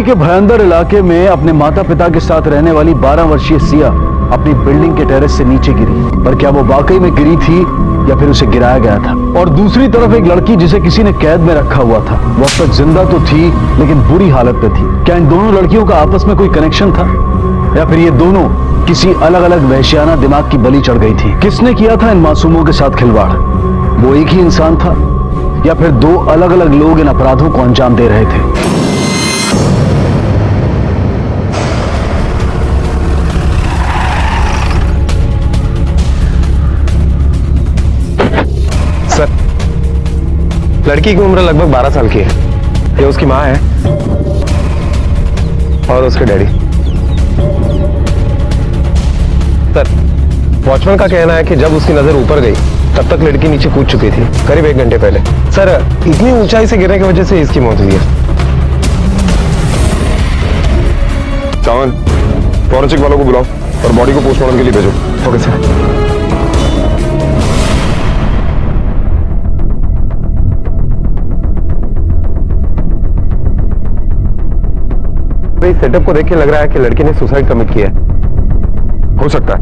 के भयंकर इलाके में अपने माता पिता के साथ रहने वाली 12 वर्षीय सिया अपनी बिल्डिंग के टेरेस से नीचे गिरी। पर क्या वो वाकई में गिरी थी या फिर उसे गिराया गया था? और दूसरी तरफ एक लड़की जिसे किसी ने कैद में रखा हुआ था, वो अब तक जिंदा तो थी लेकिन बुरी हालत में थी। क्या इन दोनों लड़कियों का आपस में कोई कनेक्शन था या फिर ये दोनों किसी अलग अलग वहशियाना दिमाग की बलि चढ़ गई थी? किसने किया था इन मासूमों के साथ खिलवाड़? वो एक ही इंसान था या फिर दो अलग अलग लोग इन अपराधों को अंजाम दे रहे थे? सर, लड़की की उम्र लगभग 12 साल की है। ये उसकी माँ है और उसके डैडी। सर, वॉचमैन का कहना है कि जब उसकी नजर ऊपर गई तब तक लड़की नीचे कूद चुकी थी, करीब 1 घंटे पहले। सर, इतनी ऊंचाई से गिरने की वजह से इसकी मौत हुई है। चावन, फॉरेंसिक वालों को बुलाओ और बॉडी को पोस्टमार्टम के लिए भेजो। Okay sir. सेटअप को देख के लग रहा है कि लड़की ने सुसाइड कमिट किया है। हो सकता है,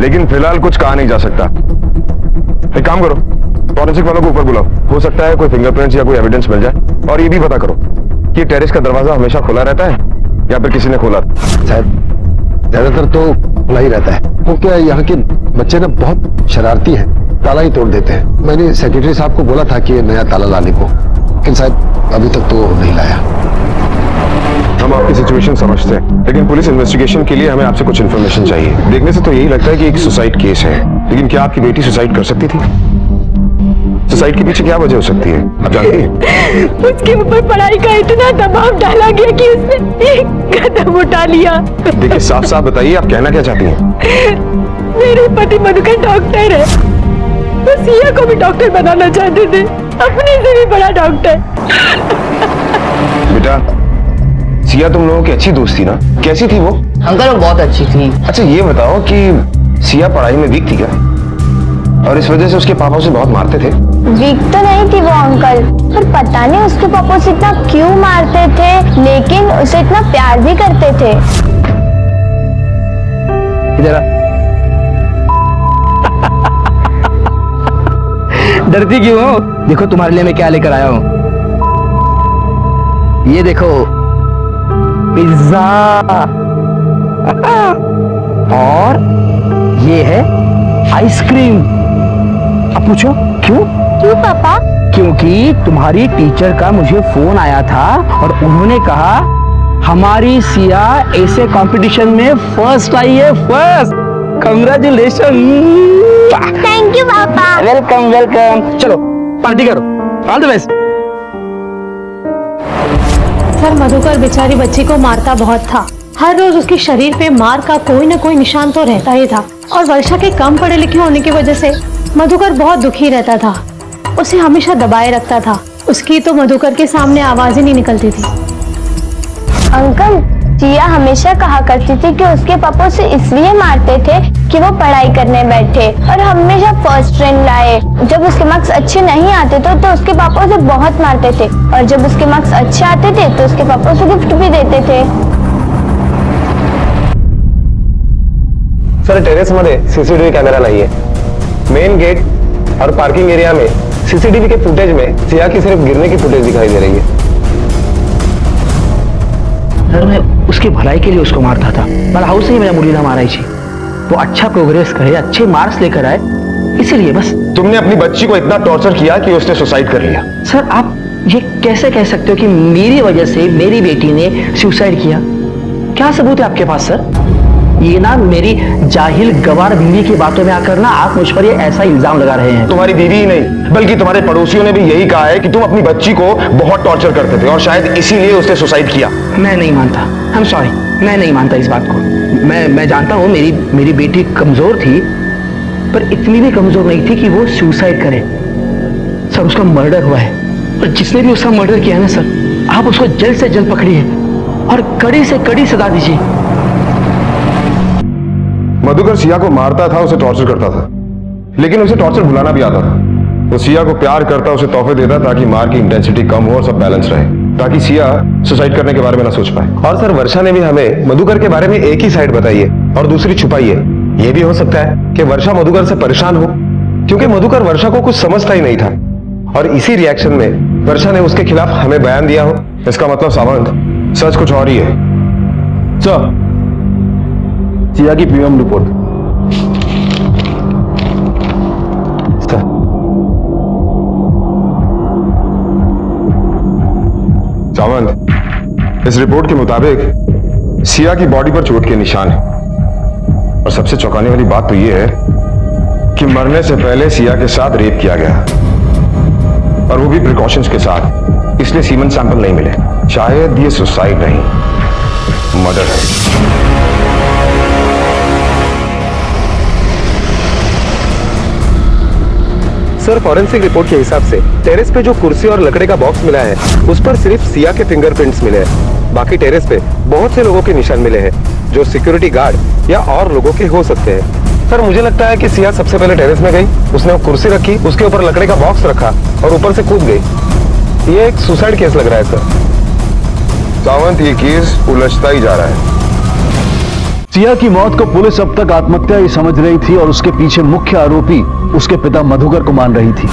लेकिन फिलहाल कुछ कहा नहीं जा सकता। एक काम करो, फॉरेंसिक वालों को ऊपर बुलाओ। हो सकता है कोई फिंगरप्रिंट्स या कोई एविडेंस मिल जाए। और ये भी पता करो कि टेरेस का दरवाजा हमेशा खुला रहता है या फिर किसी ने खोला। शायद ज्यादातर तो खुला ही रहता है। वो क्या, यहाँ के बच्चे ना बहुत शरारती हैं, ताला ही तोड़ देते हैं। मैंने सेक्रेटरी साहब को बोला था कि नया ताला लाने को, लेकिन शायद अभी तक तो नहीं लाया। हम आपकी सिचुएशन समझते हैं, लेकिन पुलिस इन्वेस्टिगेशन के लिए हमें आपसे कुछ इन्फॉर्मेशन चाहिए। देखने से तो यही लगता है कि एक सुसाइड केस है, लेकिन क्या आपकी बेटी सुसाइड कर सकती थी? सुसाइड के पीछे क्या वजह हो सकती है, आप जानती हैं? उसके ऊपर पढ़ाई का इतना दबाव डाला गया कि उसने एक कदम उठा लिया। देखिए, साफ साफ बताइए आप कहना क्या चाहती हैं? मेरे पति मधुकर डॉक्टर है, वो सिया को भी डॉक्टर बनाना चाहते थे, अपने से भी बड़ा डॉक्टर। बेटा, सिया तुम लोगों की अच्छी दोस्त थी ना? कैसी थी वो? अंकल वो बहुत अच्छी थी। अच्छा ये बताओ कि सिया पढ़ाई में वीक थी क्या? और इस वजह से उसके पापा उसे बहुत मारते थे? वीक तो नहीं थी वो अंकल, पर पता नहीं उसके पापा उसे इतना क्यों मारते थे, लेकिन उसे इतना प्यार भी करते थे। इधर डरती क्यों हो? देखो तुम्हारे लिए मैं क्या लेकर आया हूँ। ये देखो पिज्जा और ये है आइसक्रीम। अब पूछो क्यों? क्यों पापा? क्योंकि तुम्हारी टीचर का मुझे फोन आया था और उन्होंने कहा हमारी सिया ऐसे कंपटीशन में फर्स्ट आई है, फर्स्ट। कांग्रेचुलेशन। थैंक यू पापा। Welcome welcome. चलो पार्टी करो, all the best. Sir, Madhukar बेचारी बच्ची को मारता बहुत था। हर रोज उसके शरीर पे मार का कोई न कोई निशान तो रहता ही था। और वर्षा के कम पढ़े लिखे होने की वजह से मधुकर बहुत दुखी रहता था, उसे हमेशा दबाए रखता था। उसकी तो मधुकर के सामने आवाज ही नहीं निकलती थी। अंकल, जिया हमेशा कहा करती थी कि उसके पापा उसे इसलिए मारते थे कि वो पढ़ाई करने बैठे और हमेशा फर्स्ट रैंक लाए। जब उसके मार्क्स अच्छे नहीं आते तो उसके पापा उसे बहुत मारते थे, और जब उसके मार्क्स अच्छे आते थे तो उसके पापा उसे गिफ्ट भी देते थे। सर, टेरेस मध्ये सीसीटीव्ही कॅमेरा नाहीये। मेन गेट और पार्किंग एरिया में सीसीटीवी के फुटेज में सिया की सिर्फ गिरने की फुटेज दिखाई दे रही है। सर, मैं उसकी भलाई के लिए उसको मारता था। मला हाउस ही मेरा मुलीला मारायची। वो अच्छा प्रोग्रेस करे, अच्छे मार्क्स लेकर आए, इसीलिए बस। तुमने अपनी बच्ची को इतना टॉर्चर किया कि उसने सुसाइड कर लिया। सर, आप ये कैसे कह सकते हो कि मेरी वजह से मेरी बेटी ने सुसाइड किया? क्या सबूत है आपके पास सर? ये ना मेरी जाहिल गवार बीवी की बातों में आकर ना आप मुझ पर ये ऐसा इल्जाम लगा रहे हैं। तुम्हारी बीवी ही नहीं बल्कि तुम्हारे पड़ोसियों ने भी यही कहा है कि तुम अपनी बच्ची को बहुत टॉर्चर करते थे और शायद इसीलिए उसने सुसाइड किया। मैं नहीं मानता, आई एम सॉरी, मैं नहीं मानता इस बात को। मैं जानता हूँ मेरी बेटी कमजोर थी, पर इतनी भी कमजोर नहीं थी कि वो सुसाइड करे। सर, उसका मर्डर हुआ है और जिसने भी उसका मर्डर किया है ना सर, आप उसको जल्द से जल्द पकड़िए और कड़ी से कड़ी सजा दीजिए। मधुकर सिया को मारता था, उसे टॉर्चर करता था, लेकिन उसे टॉर्चर भुलाना भी आता था। वो सिया को प्यार करता, उसे तोहफे देता ताकि मार की इंटेंसिटी कम हो और सब बैलेंस रहे। ताकि सिया सुसाइड करने के बारे में ना सोच पाए। और सर वर्षा ने भी हमें मधुकर के बारे में एक ही साइड बताई है और दूसरी छुपाई है। यह भी हो सकता है कि वर्षा मधुकर से परेशान हो, क्योंकि मधुकर वर्षा को कुछ समझता ही नहीं था और इसी रिएक्शन में वर्षा ने उसके खिलाफ हमें बयान दिया हो। इसका मतलब सावंत सच कुछ और ही है। सर, सिया की पीएम रिपोर्ट। सावंत, इस रिपोर्ट के मुताबिक सिया की बॉडी पर चोट के निशान है और सबसे चौंकाने वाली बात तो यह है कि मरने से पहले सिया के साथ रेप किया गया और वो भी प्रिकॉशंस के साथ, इसलिए सीमन सैंपल नहीं मिले। शायद ये सुसाइड नहीं, मर्डर है। सर फॉरेंसिक रिपोर्ट के हिसाब से टेरेस पे जो कुर्सी और लकड़े का बॉक्स मिला है उस पर सिर्फ सिया के फिंगरप्रिंट्स मिले हैं। बाकी टेरेस पे बहुत से लोगों के निशान मिले हैं जो सिक्योरिटी गार्ड या और लोगों के हो सकते हैं। सर मुझे लगता है कि सिया सबसे पहले टेरेस में गई, उसने वो कुर्सी रखी, उसके ऊपर लकड़े का बॉक्स रखा और ऊपर से कूद गई। ये एक सुसाइड केस लग रहा है सर। सावंत, ये केस उलझता ही जा रहा है। सिया की मौत को पुलिस अब तक आत्महत्या ही समझ रही थी और उसके पीछे मुख्य आरोपी उसके पिता मधुकर को मान रही थी।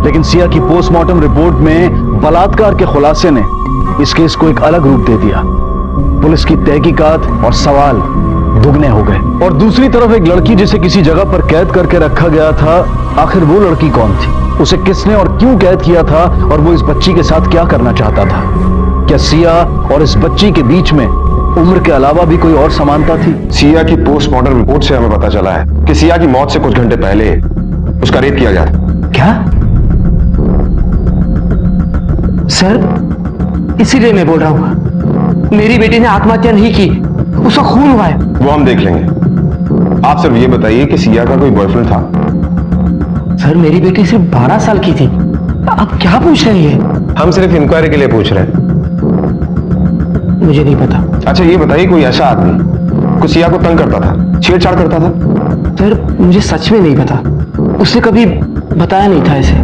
लेकिन सिया की पोस्टमार्टम रिपोर्ट में बलात्कार के खुलासे ने इस केस को एक अलग रूप दे दिया। पुलिस की तहकीकात और सवाल दुगने हो गए। और दूसरी तरफ एक लड़की जिसे किसी जगह पर कैद करके रखा गया था, आखिर वो लड़की कौन थी? उसे किसने और क्यों कैद किया था और वो इस बच्ची के साथ क्या करना चाहता था? क्या सिया और इस बच्ची के बीच में उम्र के अलावा भी कोई और समानता थी? सिया की पोस्टमार्टम रिपोर्ट से हमें पता चला है कि सिया की मौत से कुछ घंटे पहले उसका रेप किया गया था। क्या सर? इसीलिए मैं बोल रहा हूं, मेरी बेटी ने आत्महत्या नहीं की, उसका खून हुआ है। वो हम देख लेंगे। आप सिर्फ ये बताइए कि सिया का कोई बॉयफ्रेंड था? सर मेरी बेटी सिर्फ 12 साल की थी। आप क्या पूछ रहे हैं? हम सिर्फ इंक्वायरी के लिए पूछ रहे हैं। मुझे नहीं पता। अच्छा ये बताइए, कोई ऐसा आदमी को सिया को तंग करता था, छेड़छाड़ करता था? सर मुझे सच में नहीं पता, उसने कभी बताया नहीं था ऐसे।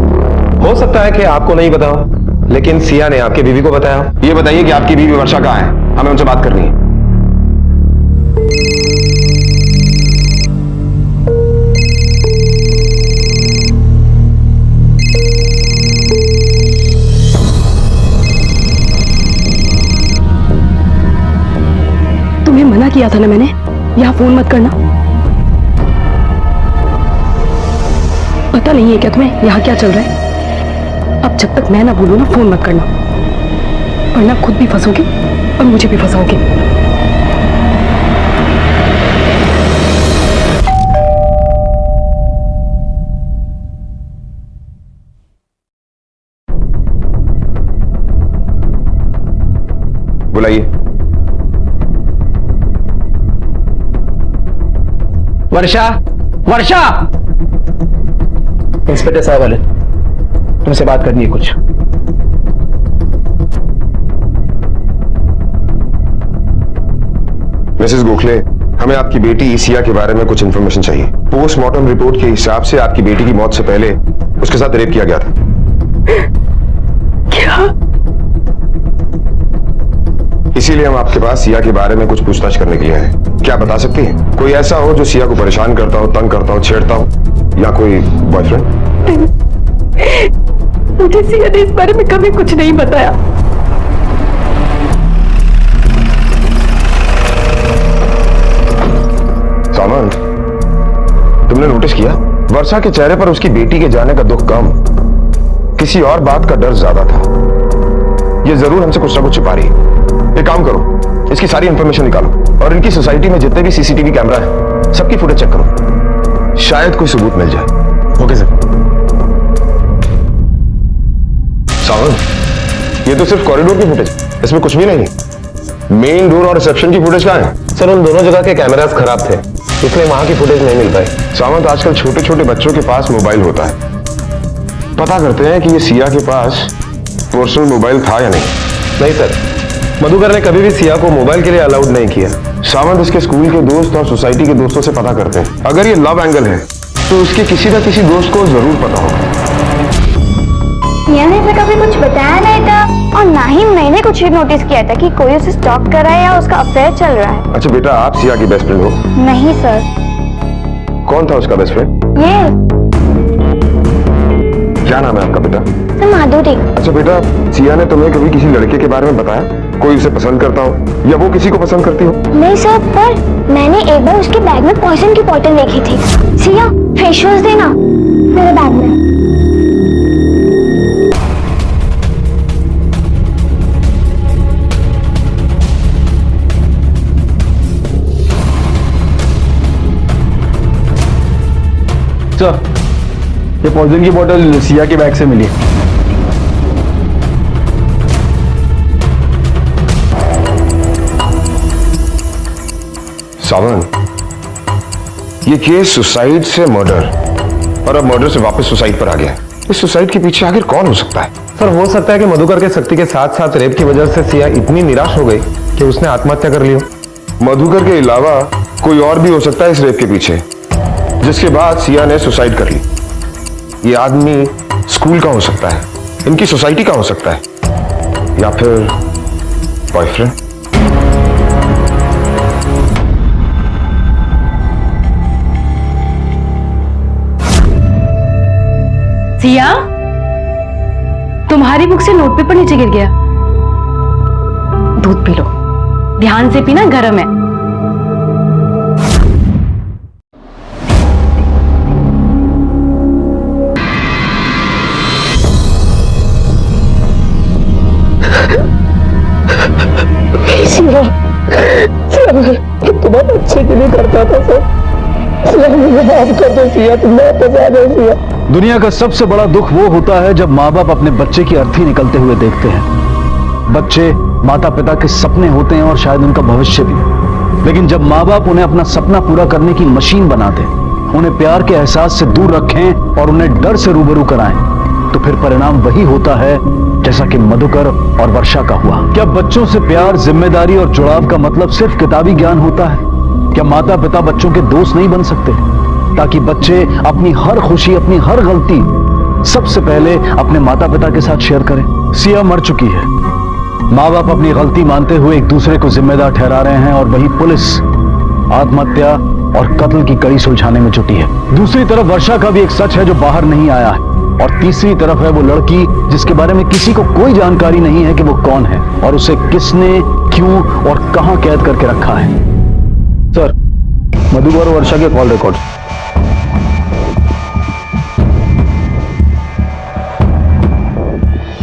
हो सकता है कि आपको नहीं पता हो, लेकिन सिया ने आपकी बीवी को बताया। ये बताइए कि आपकी बीवी वर्षा कहाँ है, हमें उनसे बात करनी है। तुम्हें मना किया था ना मैंने, यहाँ फोन मत करना। पता नहीं है क्या तुम्हें यहाँ क्या चल रहा है? अब जब तक मैं ना बोलूं ना, फोन मत करना, वरना खुद भी फंसोगे और मुझे भी फंसाओगे। बुलाइए। वर्षा, वर्षा! इंस्पेक्टर साहब वाले, तुमसे बात करनी है कुछ। मिसेस गोखले, हमें आपकी बेटी सिया के बारे में कुछ इंफॉर्मेशन चाहिए। पोस्टमार्टम रिपोर्ट के हिसाब से आपकी बेटी की मौत से पहले उसके साथ रेप किया गया था। क्या? इसीलिए हम आपके पास सिया के बारे में कुछ पूछताछ करने के लिए आए। क्या बता सकती हैं? कोई ऐसा हो जो सिया को परेशान करता हो, तंग करता हो, छेड़ता हो, या कोई बॉयफ्रेंड? मुझे सिया ने इस बारे में कभी कुछ नहीं बताया। सावंत, तुमने नोटिस किया वर्षा के चेहरे पर उसकी बेटी के जाने का दुख कम, किसी और बात का डर ज्यादा था। ये जरूर हमसे कुछ ना कुछ छिपा रही है। एक काम करो, इसकी सारी इंफॉर्मेशन निकालो और इनकी सोसाइटी में जितने भी सीसीटीवी कैमरा है सबकी फुटेज चेक करो, शायद कोई सबूत मिल जाए। Okay sir. सावंत, ये तो सिर्फ कॉरिडोर की फुटेज, इसमें कुछ भी नहीं। मेन डोर और रिसेप्शन की फुटेज कहाँ है? सर उन दोनों जगह के कैमरास खराब थे, इसलिए वहां की फुटेज नहीं मिल पाई। सावंत, आजकल छोटे छोटे बच्चों के पास मोबाइल होता है, पता करते हैं कि ये सिया के पास पर्सनल मोबाइल था या नहीं। नहीं सर, मधुकर ने कभी भी सिया को मोबाइल के लिए अलाउड नहीं किया। सावंत, इसके स्कूल के दोस्त और सोसाइटी के दोस्तों से पता करते हैं। अगर ये लव एंगल है तो उसके किसी ना किसी दोस्त को जरूर पता होगा। सिया ने इसे कभी कुछ बताया नहीं था और ना ही मैंने कुछ नोटिस किया था कि कोई उसे स्टॉक कर रहा है या उसका अफेयर चल रहा है। अच्छा बेटा, आप सिया की बेस्ट फ्रेंड हो? नहीं सर। कौन था उसका बेस्ट फ्रेंड? ये क्या नाम है आपका बेटा? सर माधुरी। अच्छा बेटा, सिया ने तुम्हें कभी किसी लड़के के बारे में बताया? कोई उसे पसंद करता हो या वो किसी को पसंद करती हो? नहीं सर, पर मैंने एक बार उसके बैग में पॉइजन की बोतल देखी थी। सिया फेस वॉश देना मेरे बैग में। सर, ये पॉइजन की बोतल सिया के बैग से मिली है। सावन, ये केस सुसाइड से मर्डर और अब मर्डर से वापस सुसाइड पर आ गया। इस सुसाइड के पीछे आखिर कौन हो सकता है? सर, हो सकता है कि मधुकर के शक्ति के साथ साथ रेप की वजह से सिया इतनी निराश हो गई कि उसने आत्महत्या कर ली हो। मधुकर के अलावा कोई और भी हो सकता है इस रेप के पीछे, जिसके बाद सिया ने सुसाइड कर ली। ये आदमी स्कूल का हो सकता है, इनकी सोसाइटी का हो सकता है, या फिर बॉयफ्रेंड। सिया, तुम्हारी बुक से नोटपेपर नीचे गिर गया। दूध पी लो, ध्यान से पीना, गर्म है। तुम्हारे अच्छे के लिए करता था सर, मुझे माफ कर दो सिया, तुम वापस आ जाओ सिया। दुनिया का सबसे बड़ा दुख वो होता है जब माँ बाप अपने बच्चे की अर्थी निकलते हुए देखते हैं। बच्चे माता पिता के सपने होते हैं और शायद उनका भविष्य भी, लेकिन जब माँ बाप उन्हें अपना सपना पूरा करने की मशीन बना दें, उन्हें प्यार के एहसास से दूर रखें और उन्हें डर से रूबरू कराएं, तो फिर परिणाम वही होता है जैसा कि मधुकर और वर्षा का हुआ। क्या बच्चों से प्यार, जिम्मेदारी और जुड़ाव का मतलब सिर्फ किताबी ज्ञान होता है? क्या माता पिता बच्चों के दोस्त नहीं बन सकते, ताकि बच्चे अपनी हर खुशी, अपनी हर गलती सबसे पहले अपने माता पिता के साथ शेयर करें? सिया मर चुकी है, माँ बाप अपनी गलती मानते हुए एक दूसरे को जिम्मेदार ठहरा रहे हैं, और वही पुलिस आत्महत्या और कत्ल की कड़ी सुलझाने में जुटी है। दूसरी तरफ वर्षा का भी एक सच है जो बाहर नहीं आया है, और तीसरी तरफ है वो लड़की जिसके बारे में किसी को कोई जानकारी नहीं है कि वो कौन है और उसे किसने, क्यों और कहां कैद करके रखा है। सर, मधुकर और वर्षा के कॉल रिकॉर्ड।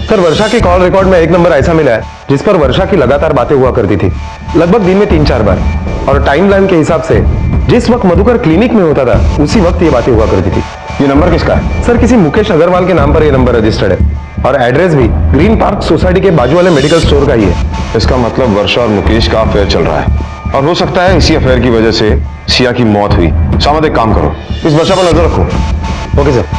सर, वर्षा के कॉल रिकॉर्ड में एक नंबर ऐसा मिला है जिस पर वर्षा की लगातार बातें हुआ करती थी, लगभग दिन में 3-4 बार, और टाइमलाइन के हिसाब से जिस वक्त मधुकर क्लिनिक में होता था उसी वक्त ये बातें हुआ करती थी। ये नंबर किसका है? सर, किसी मुकेश अग्रवाल के नाम पर ये नंबर रजिस्टर्ड है, और एड्रेस भी ग्रीन पार्क सोसाइटी के बाजू वाले मेडिकल स्टोर का ही है। इसका मतलब वर्षा और मुकेश का अफेयर चल रहा है, और हो सकता है इसी अफेयर की वजह से सिया की मौत हुई। सामद, एक काम करो, इस वर्षा पर नजर रखो। Okay sir.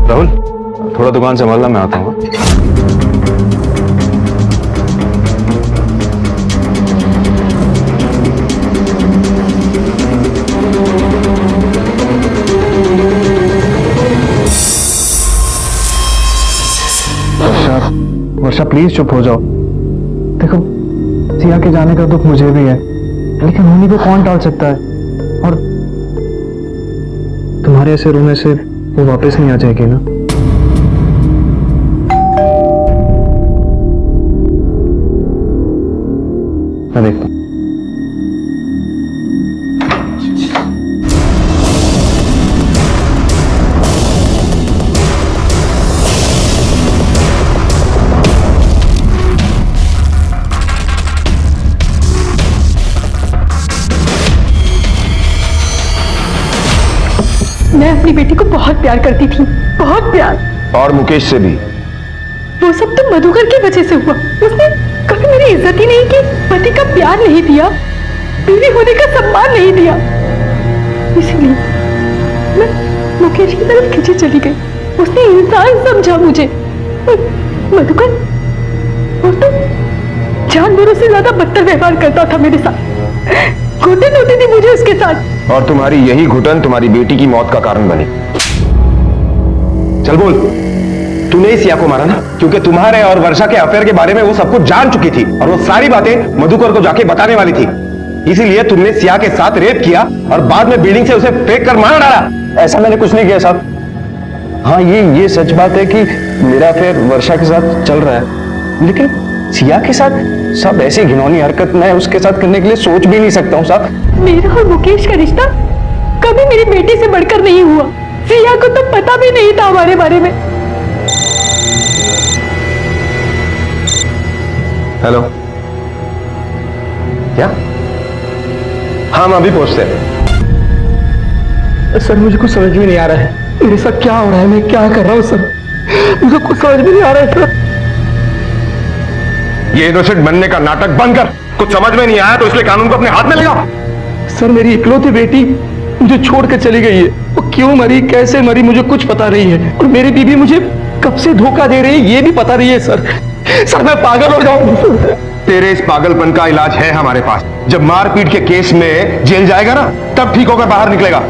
राहुल, थोड़ा दुकान संभालना, मैं आता हूँ। वर्षा प्लीज चुप हो जाओ। देखो, सिया के जाने का दुख मुझे भी है, लेकिन उन्हीं को कौन टाल सकता है, और तुम्हारे ऐसे रोने से वो वापस नहीं आ जाएगी ना। मैं देखता हूं। मैं अपनी बेटी को बहुत प्यार करती थी, बहुत प्यार। और मुकेश से भी। वो सब तो मधुकर की वजह से हुआ। उसने कभी मेरी इज्जत ही नहीं की, पति का प्यार नहीं दिया, बीवी होने का सम्मान नहीं दिया। इसलिए मैं मुकेश की तरफ खींची चली गई। उसने इंसान समझा मुझे। मधुकर वो तो जानवरों से ज्यादा बदतर व्यवहार करता था मेरे साथ। घुटन होती थी मुझे उसके साथ। और तुम्हारी यही घुटन तुम्हारी बेटी की मौत का कारण बनी। चल बोल, तूने ही सिया को मारा ना? क्योंकि तुम्हारे और वर्षा के अफेयर के बारे में वो सब कुछ जान चुकी थी और वो सारी बातें मधुकर को जाके बताने वाली थी। इसीलिए तुमने सिया के साथ रेप किया और बाद में बिल्डिंग से उसे फेंक कर मार डाला। ऐसा मैंने कुछ नहीं किया साहब। हाँ, ये सच बात है कि मेरा अफेयर वर्षा के साथ चल रहा है, लेकिन सिया के साथ सब ऐसी घिनौनी हरकत मैं उसके साथ करने के लिए सोच भी नहीं सकता हूँ साहब। मेरा और मुकेश का रिश्ता कभी मेरी बेटी से बढ़कर नहीं हुआ। सिया को तो पता भी नहीं था हमारे बारे में। हेलो, क्या? हाँ, हम अभी पहुंचते हैं। सर मुझे कुछ समझ में नहीं आ रहा है, मेरे साथ क्या हो रहा है, मैं क्या कर रहा हूँ सर, मुझे कुछ समझ में नहीं आ रहा है सर। ये इनोसेंट बनने का नाटक बंद कर। कुछ समझ में नहीं आया तो इसलिए कानून को अपने हाथ में लगा। सर मेरी इकलौती बेटी मुझे छोड़कर चली गई है। वो क्यों मरी, कैसे मरी, मुझे कुछ पता नहीं है। और मेरी बीवी मुझे कब से धोखा दे रही है ये भी पता नहीं है सर। सर मैं पागल हो जाऊं। तेरे इस पागलपन का इलाज है हमारे पास। जब मारपीट के केस में जेल जाएगा ना, तब ठीक होकर बाहर निकलेगा।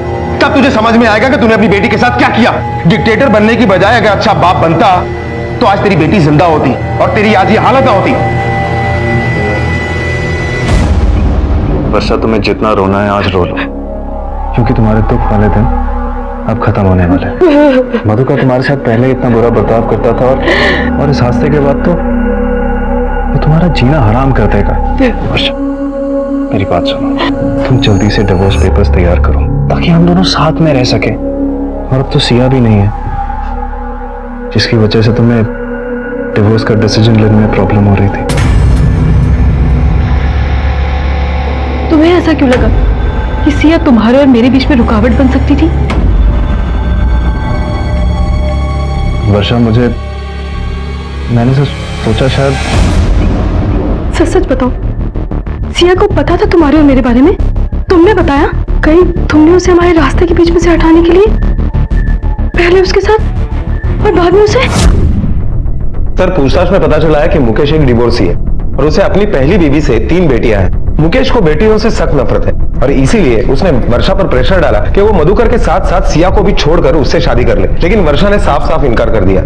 तब तुझे समझ में आएगा कि तूने अपनी बेटी के साथ क्या किया। डिक्टेटर बनने की बजाय अगर अच्छा बाप बनता तो आज तेरी बेटी जिंदा होती और तेरी आज ये हालत ना होती। वर्षा, तुम्हें जितना रोना है आज रो लो, क्योंकि तुम्हारे दुख वाले दिन अब खत्म होने वाले हैं। मधुकर तुम्हारे साथ पहले इतना बुरा बर्ताव करता था और इस हादसे के बाद तो वो तुम्हारा जीना हराम कर देगा। वर्षा, मेरी बात सुनो, तुम जल्दी से डिवोर्स पेपर्स तैयार करो ताकि हम दोनों साथ में रह सके। और अब तो सिया भी नहीं है, जिसकी वजह से तुम्हें डिवोर्स का डिसीजन लेने में प्रॉब्लम हो रही थी। तुम्हें ऐसा क्यों लगा कि सिया तुम्हारे और मेरे बीच में रुकावट बन सकती थी? वर्षा, मैंने सोचा शायद। सच सच बताओ, सिया को पता था तुम्हारे और मेरे बारे में? तुमने बताया? कहीं तुमने उसे हमारे रास्ते के बीच में से हटाने के लिए पहले उसके साथ और बाद में उसे? सर, पूछताछ में पता चला है कि मुकेश एक डिवोर्सी है और उसे अपनी पहली बीवी से 3 बेटियां हैं। मुकेश को बेटियों से सख्त नफरत है और इसीलिए उसने वर्षा पर प्रेशर डाला कि वो मधुकर के साथ साथ सिया को भी छोड़कर उससे शादी कर ले, लेकिन वर्षा ने साफ साफ इनकार कर दिया।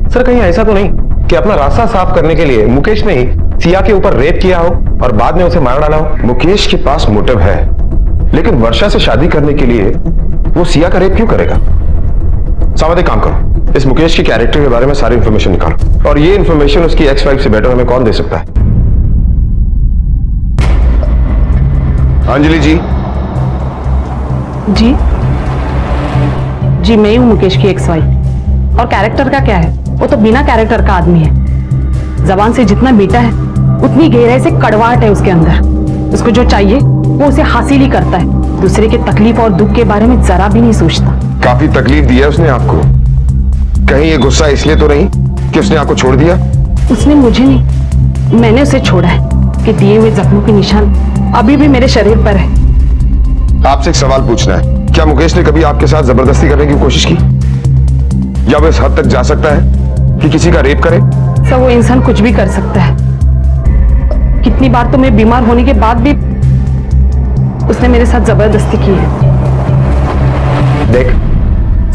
सर, कहीं ऐसा तो नहीं कि अपना रास्ता साफ करने के लिए मुकेश ने ही सिया के ऊपर रेप किया हो और बाद में उसे मार डाला हो? मुकेश के पास मोटिव है, लेकिन वर्षा से शादी करने के लिए वो सिया का रेप क्यों करेगा? सावध, एक काम करो, इस मुकेश के कैरेक्टर के बारे में सारी इंफॉर्मेशन निकालो, और ये इंफॉर्मेशन उसकी एक्स-वाइफ से बेटर हमें कौन दे सकता है? अंजलि जी। जी जी, मैं हूँ मुकेश की एक्स वाइफ। और कैरेक्टर का क्या है, वो तो बिना कैरेक्टर का आदमी है। जबान से जितना मीठा है उतनी गहराई से कड़वाहट है उसके अंदर। उसको जो चाहिए वो उसे हासिल ही करता है। दूसरे के तकलीफ और दुख के बारे में जरा भी नहीं सोचता। काफी तकलीफ दी है उसने आपको। कहीं ये गुस्सा इसलिए तो नहीं कि उसने आपको छोड़ दिया? उसने मुझे नहीं, मैंने उसे छोड़ा है कि दिए हुए जख्मों के निशान अभी भी मेरे शरीर पर है। आपसे एक सवाल पूछना है, क्या मुकेश ने कभी आपके साथ जबरदस्ती करने की कोशिश की, या वो इस हद तक जा सकता है कि किसी का रेप करे? सब वो इंसान कुछ भी कर सकता है। कितनी बार तो मैं बीमार होने के बाद भी उसने मेरे साथ जबरदस्ती की है। देख,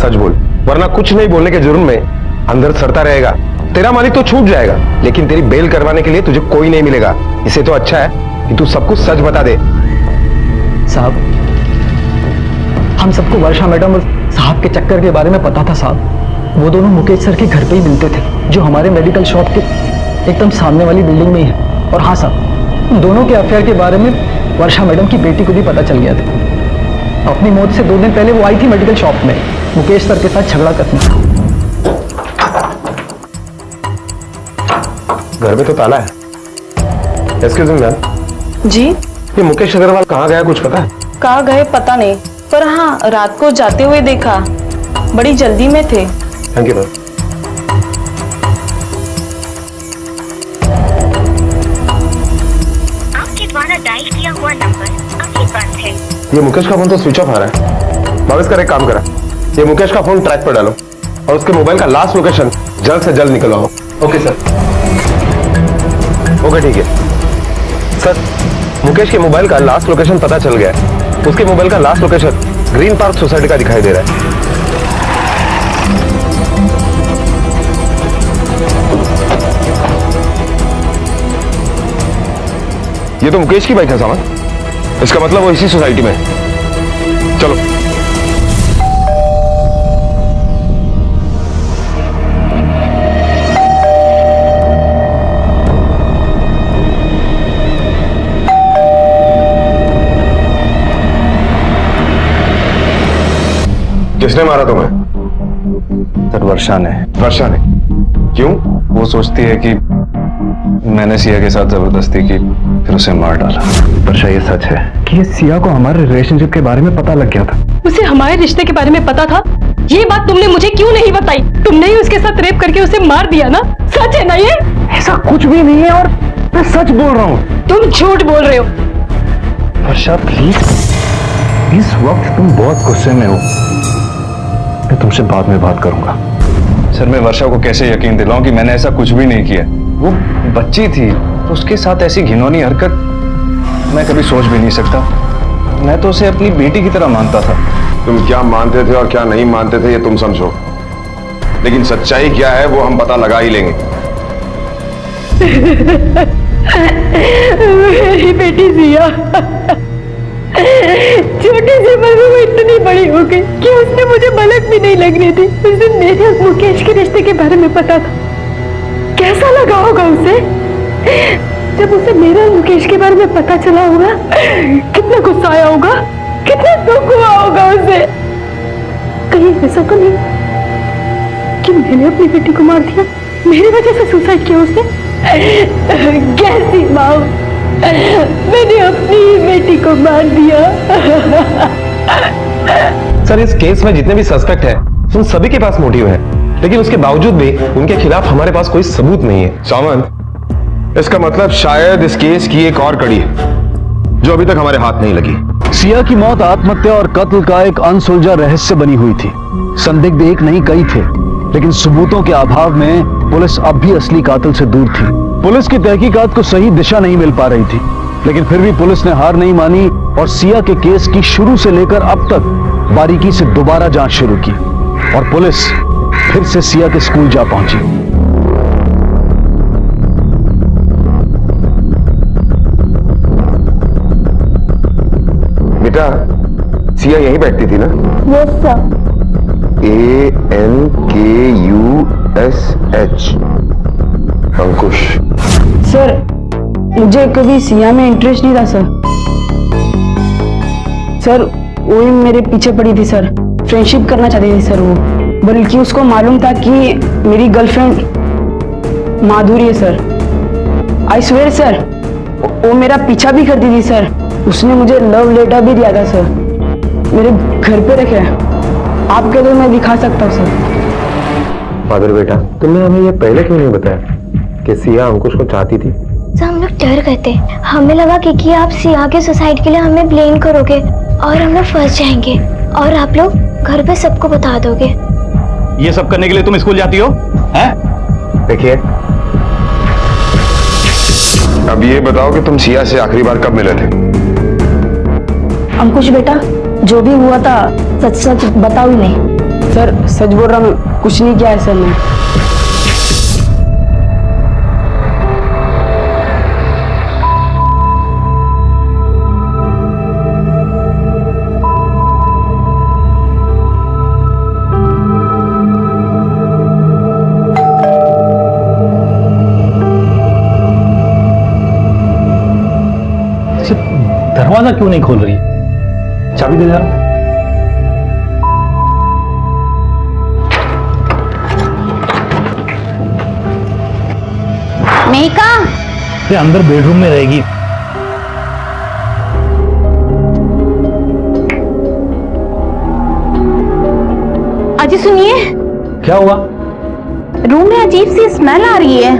सच बोल, वरना कुछ नहीं बोलने के जुर्म में अंदर सड़ता रहेगा। तेरा मालिक तो छूट जाएगा, लेकिन तेरी बेल करवाने के लिए तुझे कोई नहीं मिलेगा। इसे तो अच्छा है कि तू सब कुछ सच बता दे। साहब, हम सबको वर्षा मैडम और साहब के चक्कर के बारे में पता था साहब। वो दोनों मुकेश सर के घर पे ही मिलते थे, जो हमारे मेडिकल शॉप के एकदम सामने वाली बिल्डिंग में ही है। और हाँ साहब, उन दोनों के अफेयर के बारे में वर्षा मैडम की बेटी को भी पता चल गया था। अपनी मौत से 2 दिन पहले वो आई थी मेडिकल शॉप में मुकेश सर के साथ झगड़ा करने। घर में तो ताला है। एक्सक्यूज मी मैम, जी, ये मुकेश अग्रवाल कहाँ गया कुछ पता है? कहाँ गए पता नहीं, पर पर हाँ, रात को जाते हुए देखा, बड़ी जल्दी में थे। Thank you ma'am. आपके द्वारा डायल किया हुआ नंबर अभी बंद है। ये मुकेश का फोन तो स्विच ऑफ आ रहा है। भावेश कर एक काम करा, ये मुकेश का फोन ट्रैक पर डालो और उसके मोबाइल का लास्ट लोकेशन जल्द से जल्द निकलवाओ। Okay sir. ओके ठीक है सर। मुकेश के मोबाइल का लास्ट लोकेशन पता चल गया है। उसके मोबाइल का last location green park society का दिखाई दे रहा है। ये तो मुकेश की बाइक है सामान, इसका मतलब वो इसी सोसाइटी में है। चलो। किसने मारा तुम्हें? सर वर्षा ने। वर्षा ने? क्यों? वो सोचती है कि मैंने सिया के साथ जबरदस्ती की, फिर उसे मार डाला। वर्षा ये सच है कि ये सिया को हमारे रिलेशनशिप के बारे में पता लग गया था। उसे हमारे रिश्ते के बारे में पता था? ये बात तुमने मुझे क्यों नहीं बताई? तुमने ही उसके साथ रेप करके उसे मार दिया ना? सच है ना ये? ऐसा कुछ भी नहीं है और मैं सच बोल रहा हूँ। तुम झूठ बोल रहे हो। वर्षा प्लीज, इस वक्त तुम बहुत गुस्से में हो। मैं तुमसे बाद में बात करूंगा। सर मैं वर्षा को कैसे यकीन दिलाऊं कि मैंने ऐसा कुछ भी नहीं किया? वो बच्ची थी, तो उसके साथ ऐसी घिनौनी हरकत मैं कभी सोच भी नहीं सकता। मैं तो उसे अपनी बेटी की तरह मानता था। तुम क्या मानते थे और क्या नहीं मानते थे ये तुम समझो, लेकिन सच्चाई क्या है वो हम पता लगा ही लेंगे। मेरी बेटी सिया छोटी सी उम्र में वो इतनी बड़ी हो गई कि उसने मुझे पलक भी नहीं लगने दी। उस दिन मेरे और मुकेश के रिश्ते के बारे में पता था। कैसा लगा होगा उसे जब उसे मेरे और मुकेश के बारे में पता चला होगा? कितना गुस्सा आया होगा, कितना दुख हुआ होगा उसे। कहीं ऐसा तो नहीं कि मैंने अपनी बेटी को मार दिया, मेरी वजह से सुसाइड किया उसने? कैसी माँ, मैंने अपनी बेटी को मार दिया। सर इस केस में जितने भी सस्पेक्ट हैं, उन सभी के पास मोटिव है, लेकिन उसके बावजूद भी उनके खिलाफ हमारे पास कोई सबूत नहीं है। सामंत, इसका मतलब शायद इस केस की एक और कड़ी है जो अभी तक हमारे हाथ नहीं लगी। सिया की मौत आत्महत्या और कत्ल का एक अनसुलझा रहस्य बनी हुई थी। संदिग्ध एक नहीं कई थे, लेकिन सबूतों के अभाव में पुलिस अब भी असली कातिल से दूर थी। पुलिस की तहकीकात को सही दिशा नहीं मिल पा रही थी, लेकिन फिर भी पुलिस ने हार नहीं मानी और सिया के केस की शुरू से लेकर अब तक बारीकी से दोबारा जांच शुरू की और पुलिस फिर से सिया के स्कूल जा पहुंची। बेटा, सिया यहीं बैठती थी ना? Yes sir. ANKUSH, अंकुश। सर मुझे कभी सिया में इंटरेस्ट नहीं था सर। सर वो ही मेरे पीछे पड़ी थी सर, फ्रेंडशिप करना चाहती थी सर वो, बल्कि उसको मालूम था कि मेरी गर्लफ्रेंड माधुरी है सर। आई स्वेयर सर, वो मेरा पीछा भी करती थी सर। उसने मुझे लव लेटर भी दिया था सर, मेरे घर पे रखे हैं। आप कह दो मैं दिखा सकता हूँ सर। माधुरी बेटा, तुमने हमें ये पहले क्यों नहीं बताया कि सिया अंकुश को चाहती थी? तो हम लोग डर गए थे। हमें लगा कि आप सिया के सुसाइड के लिए हमें ब्लेम करोगे और हम लोग फंस जाएंगे और आप लोग घर पे सबको बता दोगे। ये सब करने के लिए तुम स्कूल जाती हो? हैं? देखिए, अब ये बताओ कि तुम सिया से आखिरी बार कब मिले थे? अंकुश बेटा, जो भी हुआ था सच सच बताओ ही नहीं। सर सच बोल रहा हूँ, कुछ नहीं किया है सर मैं। दरवाजा क्यों नहीं खोल रही? चाबी दे जरा। मेका, ये अंदर बेडरूम में रहेगी। अजी सुनिए, क्या हुआ? रूम में अजीब सी स्मेल आ रही है।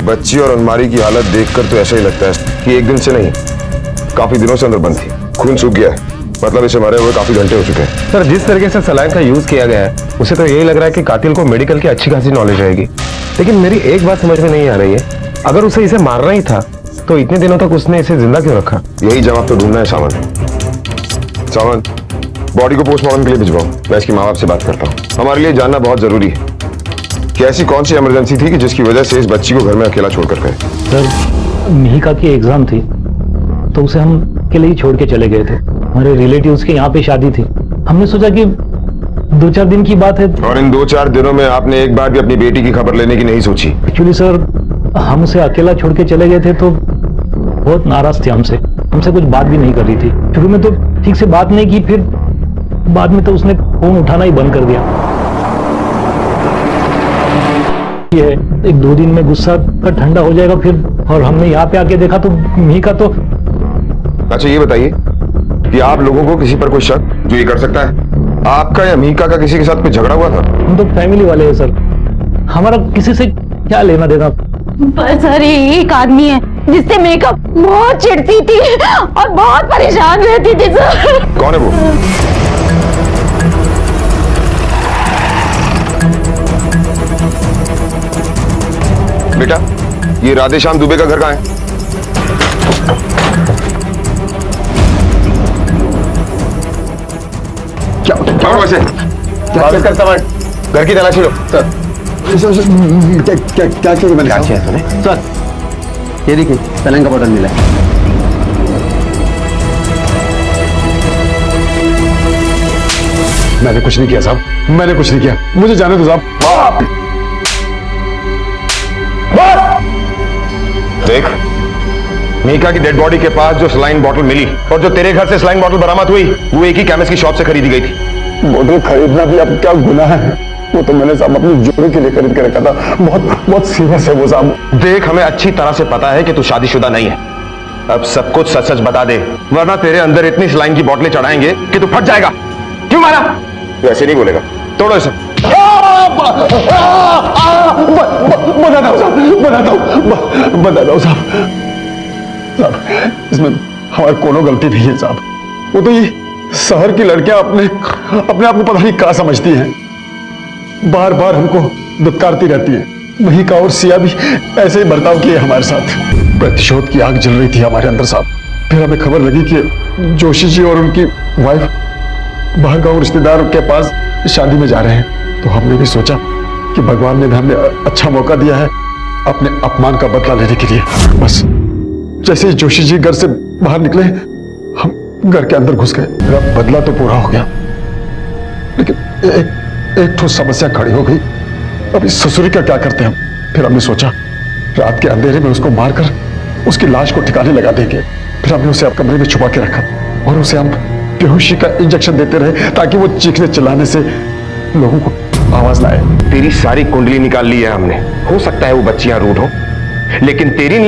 बच्ची और अलमारी की हालत देखकर तो ऐसा ही लगता है कि एक दिन से नहीं, काफी दिनों से अंदर बंद थी। खून सूख गया है, मतलब इसे मरे हुए काफी घंटे हो चुके हैं। सर, जिस तरीके से सलाइन का यूज किया गया है उसे तो यही लग रहा है कि कातिल को मेडिकल की अच्छी खासी नॉलेज रहेगी। लेकिन मेरी एक बात समझ में नहीं आ रही है, अगर उसे इसे मारना ही था तो इतने दिनों तक उसने इसे जिंदा क्यों रखा? यही जवाब तो ढूंढना है सावन। सावन, बॉडी को पोस्टमार्टम के लिए भिजवाओ। मैं इसके माँ बाप से बात करता हूँ। हमारे लिए जानना बहुत जरूरी है कि ऐसी कौन सी इमरजेंसी थी कि जिसकी वजह से इस बच्ची को घर में अकेला छोड़कर गए। सर, मिहिका की एग्जाम थी तो उसे हम अकेले ही छोड़ के चले गए थे। हमारे रिलेटिव्स के यहाँ पे शादी थी। हमने सोचा कि 2-4 दिन की बात है। और इन 2-4 दिनों में आपने एक बार भी अपनी बेटी की खबर लेने की नहीं सोची? एक्चुअली सर, हम उसे अकेला छोड़ के चले गए थे तो बहुत नाराज थे हमसे कुछ बात भी नहीं कर रही थी। शुरू में तो ठीक से बात नहीं की, फिर बाद में तो उसने फोन उठाना ही बंद कर दिया। ये 1-2 दिन में गुस्सा ठंडा हो जाएगा फिर। और हमने यहाँ पे आके देखा तो मिहिका तो। अच्छा ये बताइए कि आप लोगों को किसी पर कोई शक जो ये कर सकता है? आपका या मिहिका का किसी के साथ कोई झगड़ा हुआ था? हम तो फैमिली वाले हैं सर, हमारा किसी से क्या लेना देना। बस सर, एक आदमी है जिससे मिहिका बहुत चिढ़ती थी और बहुत परेशान रहती थी सर। कौन है वो? बेटा, ये राधेश्याम दुबे का घर कहाँ है? क्या वैसे? कर सामान, घर की तलाशी लो। सर, क्या चाहिए मैंने? सर, ये देखिए सलाइन का बॉटल मिला है। मैंने कुछ नहीं किया साहब, मैंने कुछ नहीं किया, मुझे जाने दो साहब। देख, मिहिका की डेड बॉडी के पास जो सलाइन बॉटल मिली और जो तेरे घर से सलाइन बॉटल बरामद हुई वो एक ही केमिस्ट की शॉप से खरीदी गई थी। बॉटल खरीदना भी अब क्या गुनाह है? वो तो मैंने साहब अपनी जोड़ी के लिए खरीद के रखा था। बहुत सीरियस है वो साहब। देख, हमें अच्छी तरह से पता है कि तू शादीशुदा नहीं है। अब सब कुछ सच सच बता दे, वरना तेरे अंदर इतनी सलाइन की बोतलें चढ़ाएंगे कि तू फट जाएगा। क्यों मारा? तू ऐसे नहीं बोलेगा, तोड़ो इसे। बता दो साहब। इसमें हमारी कोनो गलती नहीं है साहब। वो तो ये शहर की लड़कियां अपने आप को पता नहीं क्या समझती हैं, बार बार हमको दुत्कारती रहती है। मिहिका और सिया भी ऐसे ही बर्ताव किए हमारे साथ। प्रतिशोध की आग जल रही थी हमारे अंदर साहब। फिर हमें खबर लगी कि जोशी जी और उनकी वाइफ बाहर गांव रिश्तेदार के पास शादी में जा रहे हैं। तो हमने भी सोचा कि भगवान ने भी हमें अच्छा मौका दिया है अपने अपमान का बदला लेने के लिए। बस जैसे ही जोशी जी घर से बाहर निकले, हम घर के अंदर घुस गए। मेरा बदला तो पूरा हो गया, लेकिन एक ठोस समस्या खड़ी हो गई। अब इस ससुरी का क्या करते हम? फिर हमने सोचा रात के अंधेरे में उसको मारकर उसकी लाश को ठिकाने लगा देंगे। फिर हमने उसे कमरे में छुपा के रखा और उसे हम बेहोशी का इंजेक्शन देते रहे ताकि वो चीखने चिल्लाने से लोगों को आवाज लाए। तेरी सारी कुंडली निकाल ली है हमने। हो सकता है वो बच्चियां रूड हो, लेकिन तेरी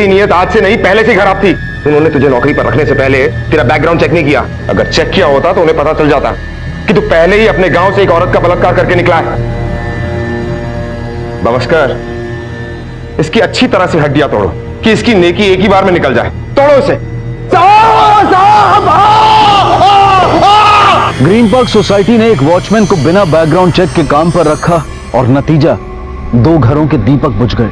नियत आज से नहीं, पहले से खराब थी। उन्होंने तुझे नौकरी पर रखने से पहले तेरा बैकग्राउंड चेक नहीं किया। अगर चेक किया होता तो उन्हें पता चल जाता कि तू पहले ही अपने गांव से एक औरत का बलात्कार करके निकला है। बवस्कर, इसकी अच्छी तरह से हड्डियां तोड़ो कि इसकी नेकी एक ही बार में निकल जाए। तोड़ो इसे। ग्रीन पार्क सोसाइटी ने एक वॉचमैन को बिना बैकग्राउंड चेक के काम पर रखा और नतीजा 2 घरों के दीपक बुझ गए।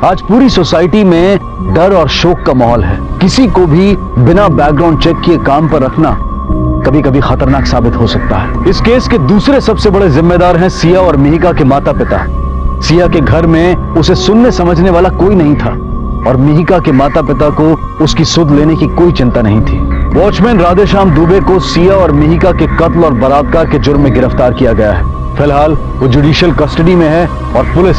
आज पूरी सोसाइटी में डर और शोक का माहौल है। किसी को भी बिना बैकग्राउंड चेक किए काम पर रखना कभी कभी खतरनाक साबित हो सकता है। इस केस के दूसरे सबसे बड़े जिम्मेदार हैं सिया और मिहिका के माता पिता। सिया के घर में उसे सुनने समझने वाला कोई नहीं था और मिहिका के माता पिता को उसकी सुध लेने की कोई चिंता नहीं थी। वॉचमैन राधेश्याम दुबे को सिया और मिहिका के कत्ल और बलात्कार के जुर्म में गिरफ्तार किया गया है। फिलहाल वो जुडिशियल कस्टडी में है और पुलिस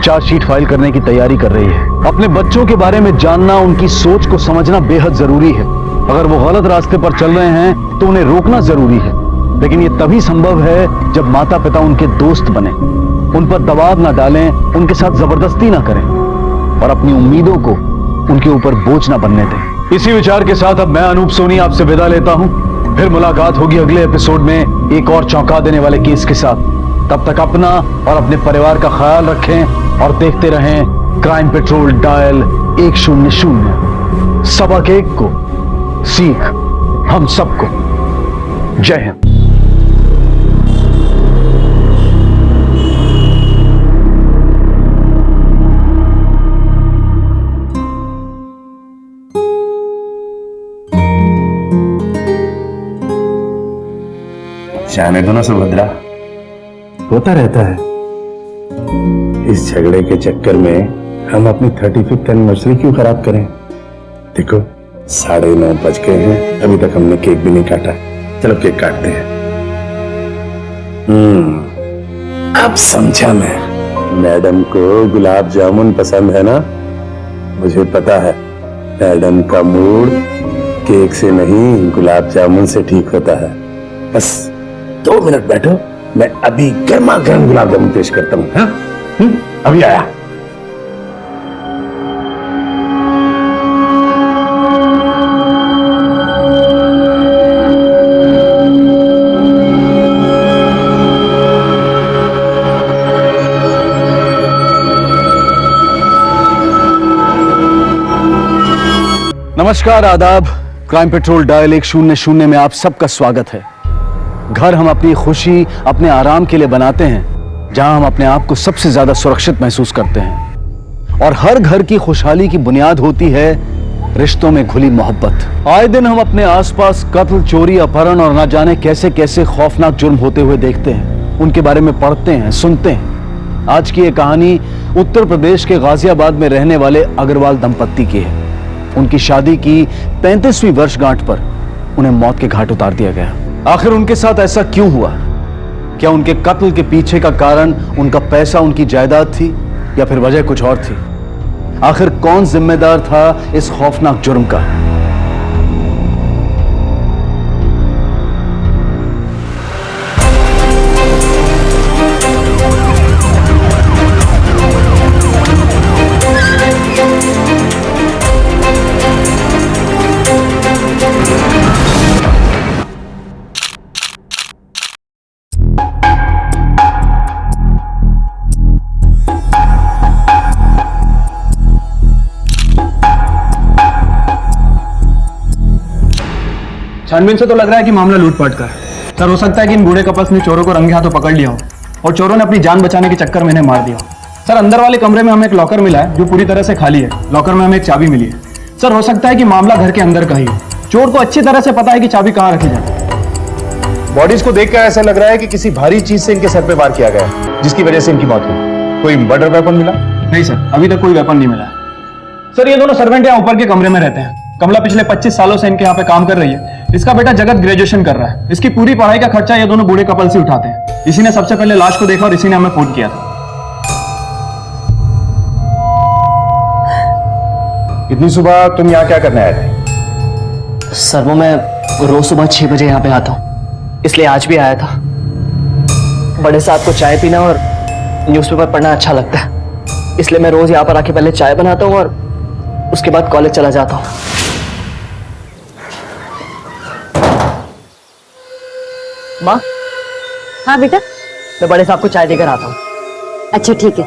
चार्जशीट फाइल करने की तैयारी कर रही है। अपने बच्चों के बारे में जानना, उनकी सोच को समझना बेहद जरूरी है। अगर वो गलत रास्ते पर चल रहे हैं तो उन्हें रोकना जरूरी है, लेकिन ये तभी संभव है जब माता पिता उनके दोस्त बने, उन पर दबाव ना डालें, उनके साथ जबरदस्ती ना करें और अपनी उम्मीदों को उनके ऊपर बोझ ना बनने दें। इसी विचार के साथ अब मैं अनूप सोनी आपसे विदा लेता हूं। फिर मुलाकात होगी अगले एपिसोड में एक और चौंका देने वाले केस के साथ। तब तक अपना और अपने परिवार का ख्याल रखें और देखते रहें क्राइम पेट्रोल डायल 100। सबक एक को, सीख हम सबको। जय हिंद। जाने दो ना सुभद्रा, होता रहता है। इस झगड़े के चक्कर में हम अपनी 35th एनिवर्सरी क्यों खराब करें? देखो 9:30 बज गए हैं, अभी तक हमने केक भी नहीं काटा। चलो केक काटते हैं। अब समझा मैं, मैडम को गुलाब जामुन पसंद है ना? मुझे पता है मैडम का मूड केक से नहीं गुलाब जामुन से ठीक होता है। बस 2 मिनट बैठो, मैं अभी गर्मा गर्म गुलाब जामुन पेश करता हूँ। हाँ? अभी आया। नमस्कार, आदाब। क्राइम पेट्रोल डायल 100 में आप सबका स्वागत है। घर हम अपनी खुशी, अपने आराम के लिए बनाते हैं, जहां हम अपने आप को सबसे ज्यादा सुरक्षित महसूस करते हैं। और हर घर की खुशहाली की बुनियाद होती है रिश्तों में घुली मोहब्बत। आए दिन हम अपने आसपास कत्ल, चोरी, अपहरण और ना जाने कैसे कैसे खौफनाक जुर्म होते हुए देखते हैं, उनके बारे में पढ़ते हैं, सुनते हैं। आज की ये कहानी उत्तर प्रदेश के गाजियाबाद में रहने वाले अग्रवाल दंपत्ति की है। उनकी शादी की 35वीं वर्षगांठ पर उन्हें मौत के घाट उतार दिया गया। आखिर उनके साथ ऐसा क्यों हुआ? क्या उनके कत्ल के पीछे का कारण उनका पैसा, उनकी जायदाद थी, या फिर वजह कुछ और थी? आखिर कौन जिम्मेदार था इस खौफनाक जुर्म का? छानबीन से तो लग रहा है कि मामला लूटपाट का है। सर, हो सकता है कि इन बूढ़े कपल्स ने चोरों को रंगे हाथों पकड़ लिया हो और चोरों ने अपनी जान बचाने के चक्कर में इन्हें मार दिया। सर, अंदर वाले कमरे में हमें एक लॉकर मिला है जो पूरी तरह से खाली है। लॉकर में हमें एक चाबी मिली है। सर, हो सकता है कि मामला घर के अंदर का ही हो। चोर को अच्छी तरह से पता है कि चाबी कहाँ रखी जाए। बॉडीज को देखकर ऐसा लग रहा है कि किसी भारी चीज से इनके सर पे वार किया गया है, जिसकी वजह से इनकी मौत हुई। कोई मर्डर वेपन मिला? नहीं सर, अभी तक कोई वेपन नहीं मिला है। सर, ये दोनों सर्वेंट यहाँ ऊपर के कमरे में रहते हैं। कमला पिछले 25 सालों से इनके यहाँ पे काम कर रही है। इसका बेटा जगत ग्रेजुएशन कर रहा है। इसकी पूरी पढ़ाई का खर्चा ये दोनों बूढ़े कपल से उठाते हैं। इसी ने सबसे पहले लाश को देखा और इसी ने हमें फोन किया था। इतनी सुबह तुम यहाँ क्या करने आए थे? सर, वो मैं रोज सुबह 6 बजे यहाँ पे आता हूँ, इसलिए आज भी आया था। बड़े साहब को चाय पीना और न्यूज़पेपर पढ़ना अच्छा लगता है, इसलिए मैं रोज यहाँ पर आके पहले चाय बनाता हूँ और उसके बाद कॉलेज चला जाता हूँ। माँ। हाँ बेटा। मैं बड़े साहब को चाय देकर आता हूँ। अच्छा ठीक है।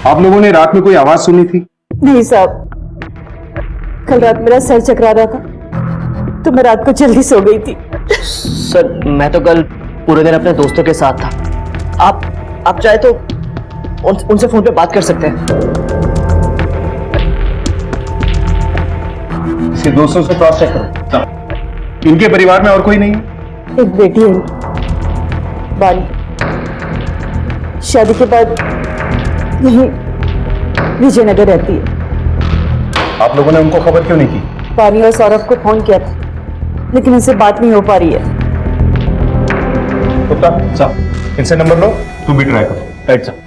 आप लोगों ने रात में कोई आवाज सुनी थी? नहीं साहब, कल रात मेरा सर चकरा रहा था तो मैं रात को जल्दी सो गई थी। सर, मैं तो कल पूरे दिन अपने दोस्तों के साथ था। आप चाहे तो उनसे फोन पे बात कर सकते हैं। इसके दोस्तों से क्रॉस चेक करो। इनके परिवार में और कोई नहीं है? एक बेटी है बानी, शादी के बाद यहीं विजयनगर रहती है। आप लोगों ने उनको खबर क्यों नहीं की? बानी और सौरभ को फोन किया था लेकिन इनसे बात नहीं हो पा रही है। गुप्ता साहब, इनसे नंबर लो, तू भी ट्राई कर। Right sir.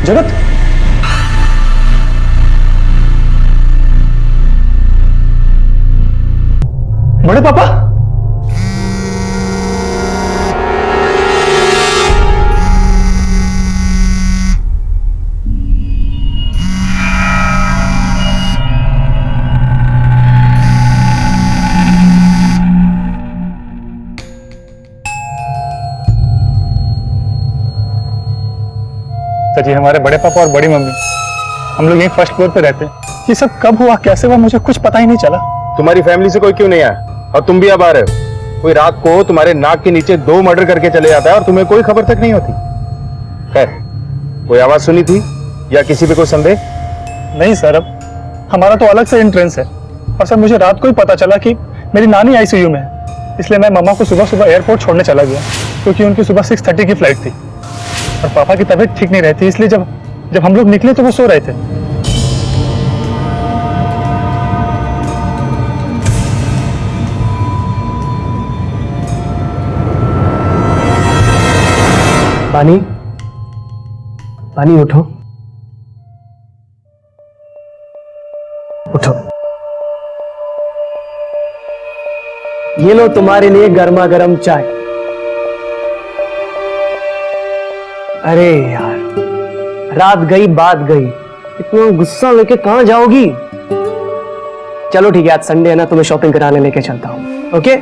जगत, बड़े पापा, जी हमारे बड़े पापा और बड़ी मम्मी, हम लोग यहीं फर्स्ट फ्लोर पे रहते हैं। ये सब कब हुआ, कैसे हुआ, मुझे कुछ पता ही नहीं चला। तुम्हारी फैमिली से कोई क्यों नहीं आया? और तुम भी अब आ रहे हो? कोई रात को तुम्हारे नाक के नीचे 2 मर्डर करके चले जाता है और तुम्हें कोई खबर तक नहीं होती। खैर, कोई आवाज सुनी थी या किसी पे कोई संदेह? नहीं सर, अब हमारा तो अलग से एंट्रेंस है। और सर मुझे रात को ही पता चला कि मेरी नानी आईसीयू में है, इसलिए मैं मम्मा को सुबह सुबह एयरपोर्ट छोड़ने चला गया, क्योंकि उनकी सुबह 6:30 की फ्लाइट थी और पापा की तबीयत ठीक नहीं रहती, इसलिए जब हम लोग निकले तो वो सो रहे थे। पानी, पानी उठो, उठो। ये लो तुम्हारे लिए गर्मा गर्म चाय। अरे यार, रात गई बात गई, इतना गुस्सा लेके कहां जाओगी? चलो ठीक है, आज संडे है ना, तुम्हें शॉपिंग कराने लेके चलता हूं, ओके?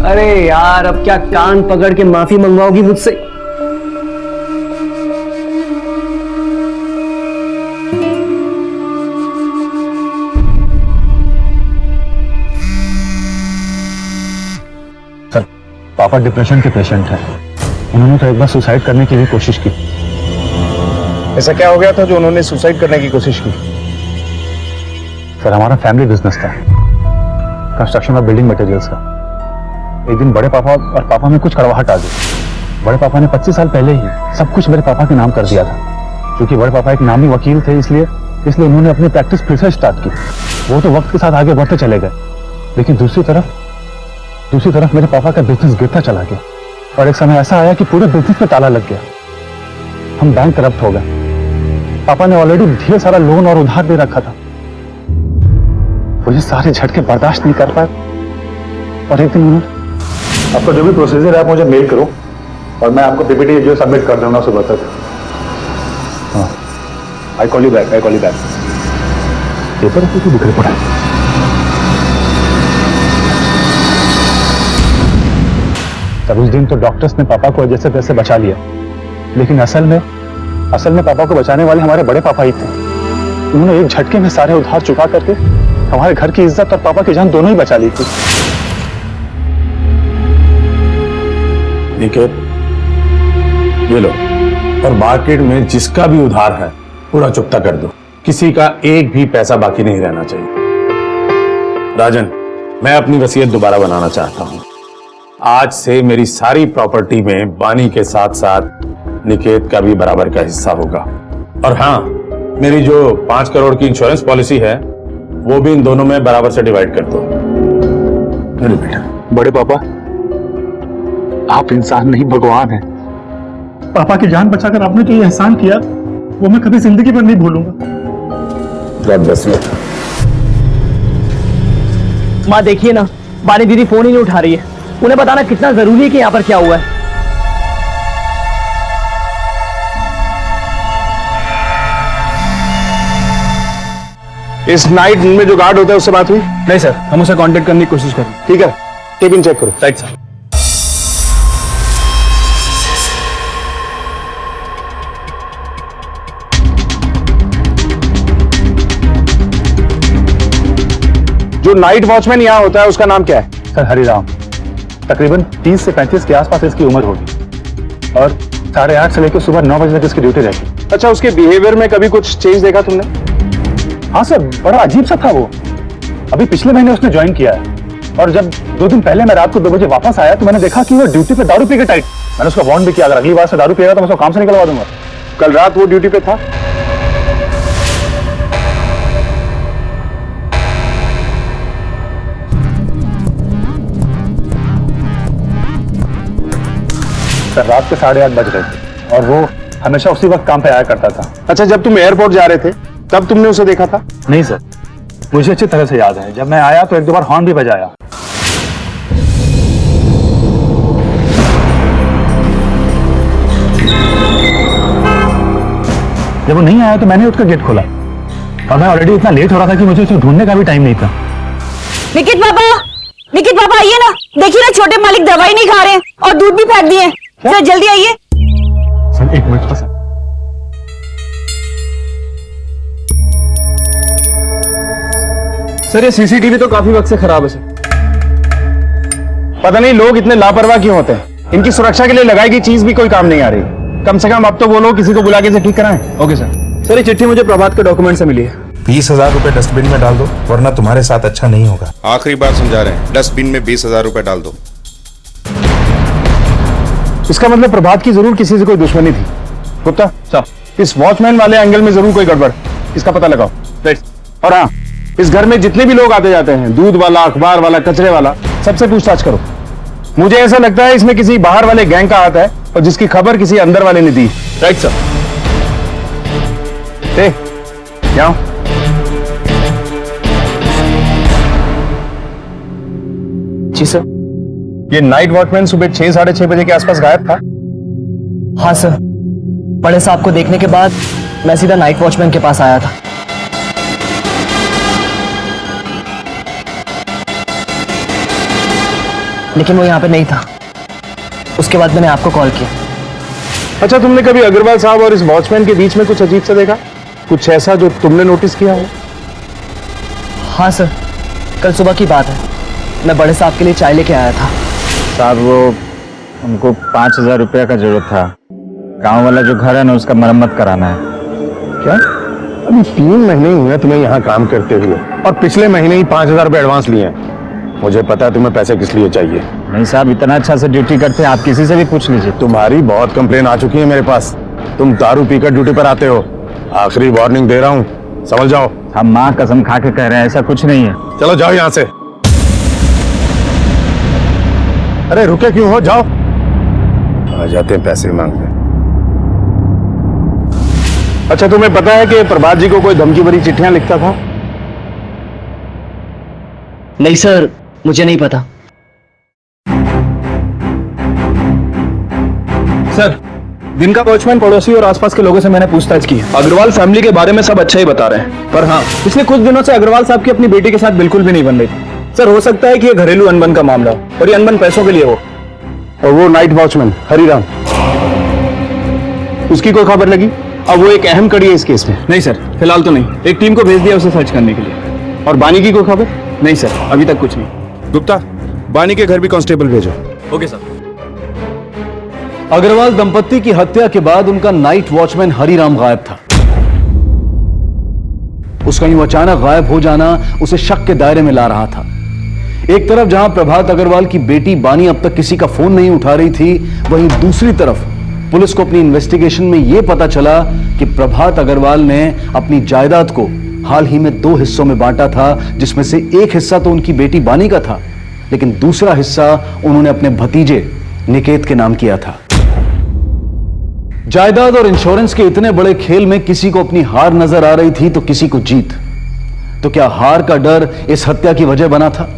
अरे यार, अब क्या कान पकड़ के माफी मंगवाओगी मुझसे? सर, पापा डिप्रेशन के पेशेंट हैं। उन्होंने तो एक बार सुसाइड करने की भी कोशिश की। ऐसा क्या हो गया था जो उन्होंने सुसाइड करने की कोशिश की? सर, हमारा फैमिली बिजनेस था, कंस्ट्रक्शन और बिल्डिंग मटेरियल्स का। एक दिन बड़े पापा और पापा में कुछ कड़वाहट आ गई। बड़े पापा ने 25 साल पहले ही सब कुछ मेरे पापा के नाम कर दिया था। क्योंकि बड़े पापा एक नामी वकील थे, इसलिए उन्होंने अपनी प्रैक्टिस फिर से स्टार्ट की। वो तो वक्त के साथ आगे बढ़ते चले गए, लेकिन दूसरी तरफ मेरे पापा का बिजनेस गिरता चला गया और एक समय ऐसा आया कि पूरे बिजनेस पे ताला लग गया। हम बैंक करप्ट हो गए। पापा ने ऑलरेडी ढेर सारा लोन और उधार दे रखा था। वो ये सारे झटके बर्दाश्त नहीं कर पाए और एक दिन उन्होंने, आपका जो भी प्रोसीजर है आप मुझे मेल करो और मैं आपको पीपीटी जो सबमिट कर दूंगा सुबह तक। हाँ, I call you back. Paper क्यों बिखरे पड़ा है? तब उस दिन तो डॉक्टर्स ने पापा को जैसे तैसे बचा लिया, लेकिन असल में पापा को बचाने वाले हमारे बड़े पापा ही थे। उन्होंने एक झटके में सारे उधार चुका करके हमारे घर की इज्जत और पापा की जान दोनों ही बचा ली थी। निकेत, ये लो, और मार्केट में जिसका भी उधार है पूरा चुकता कर दो। किसी का एक भी पैसा बाकी नहीं रहना चाहिए। राजन, मैं अपनी वसीयत दोबारा बनाना चाहता हूं। आज से मेरी सारी प्रॉपर्टी में बानी के साथ साथ निकेत का भी बराबर का हिस्सा होगा। और हाँ, मेरी जो 5 करोड़ की इंश्योरेंस पॉलिसी है वो भी इन दोनों में बराबर से डिवाइड कर दो। मेरे बेटा, बड़े पापा, आप इंसान नहीं भगवान हैं। पापा की जान बचाकर आपने जो ये एहसान किया वो मैं कभी जिंदगी भर नहीं भूलूंगा। माँ देखिए ना, बानी दीदी फोन ही नहीं उठा रही है। उन्हें बताना कितना जरूरी है कि यहाँ पर क्या हुआ है। इस नाइट में जो गार्ड होता है उससे बात हुई? नहीं सर, हम उसे कांटेक्ट करने की कोशिश करें। ठीक है, केबिन चेक करो। Right sir. जो नाइट वॉचमैन यहाँ होता है उसका नाम क्या है? सर, हरिराम। तकरीबन 30 से 35 के आसपास इसकी उम्र होगी और 8:30 से लेकर सुबह 9 बजे तक इसकी ड्यूटी रहती। अच्छा, उसके बिहेवियर में कभी कुछ चेंज देखा तुमने? हाँ सर, बड़ा अजीब सा था वो। अभी पिछले महीने उसने ज्वाइन किया है। और जब 2 दिन पहले मैं रात को 2 बजे वापस आया तो मैंने देखा कि वो ड्यूटी पे दारू पी के टाइट। मैंने उसको वार्न भी किया, अगर अगली बार से दारू पिएगा तो मैं उसको काम से निकलवा दूंगा। कल रात वो ड्यूटी पे था? सर रात के 8:30 बज रहे थे और वो हमेशा उसी वक्त काम पे आया करता था। अच्छा, जब तुम एयरपोर्ट जा रहे थे तब तुमने उसे देखा था? नहीं सर, मुझे अच्छी तरह से याद है, जब मैं आया तो 1-2 बार हॉर्न भी बजाया। जब वो नहीं आया तो मैंने उसका गेट खोला और मैं ऑलरेडी इतना लेट हो रहा था कि मुझे उसे ढूंढने का भी टाइम नहीं था। निकित पापा आइए ना, देखिए ना छोटे मालिक दवाई नहीं खा रहे हैं और दूध भी फेंक दिए। सर जल्दी आइए। Sir 1 minute sir. सर ये सीसीटीवी तो काफी वक्त से खराब है सर। पता नहीं लोग इतने लापरवाह क्यों होते हैं। इनकी सुरक्षा के लिए लगाई गई चीज भी कोई काम नहीं आ रही। कम से कम अब तो वो लोग किसी को बुला के इसे ठीक कराएं। Okay sir. सर ये चिट्ठी मुझे प्रभात के डॉक्यूमेंट से मिली है। 20,000 रुपए डस्टबिन में डाल दो, वरना तुम्हारे साथ अच्छा नहीं होगा। आखिरी बार समझा रहे हैं, डस्टबिन में 20,000 रुपए डाल दो। इसका मतलब प्रभात की जरूर किसी से कोई दुश्मनी थी। गुप्ता साहब, इस वॉचमैन वाले एंगल में जरूर कोई गड़बड़, इसका पता लगाओ। राइट। और हाँ, इस घर में जितने भी लोग आते जाते हैं, दूध वाला, अखबार वाला, कचरे वाला, सबसे पूछताछ करो। मुझे ऐसा लगता है इसमें किसी बाहर वाले गैंग का हाथ है और जिसकी खबर किसी अंदर वाले ने दी। Right sir. क्या जी सर। ये नाइट वॉचमैन सुबह 6-6:30 बजे के आसपास गायब था? हाँ सर, बड़े साहब को देखने के बाद मैं सीधा नाइट वॉचमैन के पास आया था। लेकिन वो यहाँ पे नहीं था। उसके बाद मैंने आपको कॉल किया। अच्छा, तुमने कभी अग्रवाल साहब और इस वॉचमैन के बीच में कुछ अजीब सा देखा? कुछ ऐसा जो तुमने नोटिस किया हो? हाँ सर, कल सुबह की बात है, मैं बड़े साहब के लिए चाय लेके आया था। साहब वो हमको 5,000 रुपया का जरूरत था। गांव वाला जो घर है ना उसका मरम्मत कराना है। क्या? अभी 3 महीने हुए तुम्हें यहाँ काम करते हुए और पिछले महीने ही 5,000 रुपए एडवांस लिए हैं। मुझे पता है तुम्हें पैसे किस लिए चाहिए। नहीं साहब, इतना अच्छा से ड्यूटी करते हैं, आप किसी से भी पूछ लीजिए। तुम्हारी बहुत कंप्लेन आ चुकी है मेरे पास। तुम दारू पीकर ड्यूटी पर आते हो। आखिरी वार्निंग दे रहा हूँ, समझ जाओ। हम माँ कसम खा के कह रहे हैं, ऐसा कुछ नहीं है। चलो जाओ यहाँ से। अरे रुके क्यों हो, जाओ। आ जाते हैं पैसे मांगते। अच्छा, तुम्हें पता है कि प्रभात जी को कोई धमकी भरी चिट्ठियां लिखता था? नहीं सर, मुझे नहीं पता। सर दिन का वॉचमैन पड़ोसी और आसपास के लोगों से मैंने पूछताछ की है। अग्रवाल फैमिली के बारे में सब अच्छा ही बता रहे हैं, पर हाँ पिछले कुछ दिनों से अग्रवाल साहब की अपनी बेटी के साथ बिल्कुल भी नहीं बन रही थी। सर हो सकता है कि ये घरेलू अनबन का मामला हो और ये अनबन पैसों के लिए हो। और वो नाइट वॉचमैन हरिराम, उसकी कोई खबर लगी? अब वो एक अहम कड़ी है इस केस में। नहीं सर, फिलहाल तो नहीं। एक टीम को भेज दिया उसे सर्च करने के लिए। और बानी की कोई खबर? नहीं सर, अभी तक कुछ नहीं। गुप्ता, बानी के घर भी कांस्टेबल भेजो। Okay sir. अग्रवाल दंपत्ति की हत्या के बाद उनका नाइट वॉचमैन हरिराम गायब था। उसका यूं अचानक गायब हो जाना उसे शक के दायरे में ला रहा था। एक तरफ जहां प्रभात अग्रवाल की बेटी बानी अब तक किसी का फोन नहीं उठा रही थी, वहीं दूसरी तरफ पुलिस को अपनी इन्वेस्टिगेशन में यह पता चला कि प्रभात अग्रवाल ने अपनी जायदाद को हाल ही में 2 हिस्सों में बांटा था, जिसमें से एक हिस्सा तो उनकी बेटी बानी का था, लेकिन दूसरा हिस्सा उन्होंने अपने भतीजे निकेत के नाम किया था। जायदाद और इंश्योरेंस के इतने बड़े खेल में किसी को अपनी हार नजर आ रही थी तो किसी को जीत। तो क्या हार का डर इस हत्या की वजह बना था,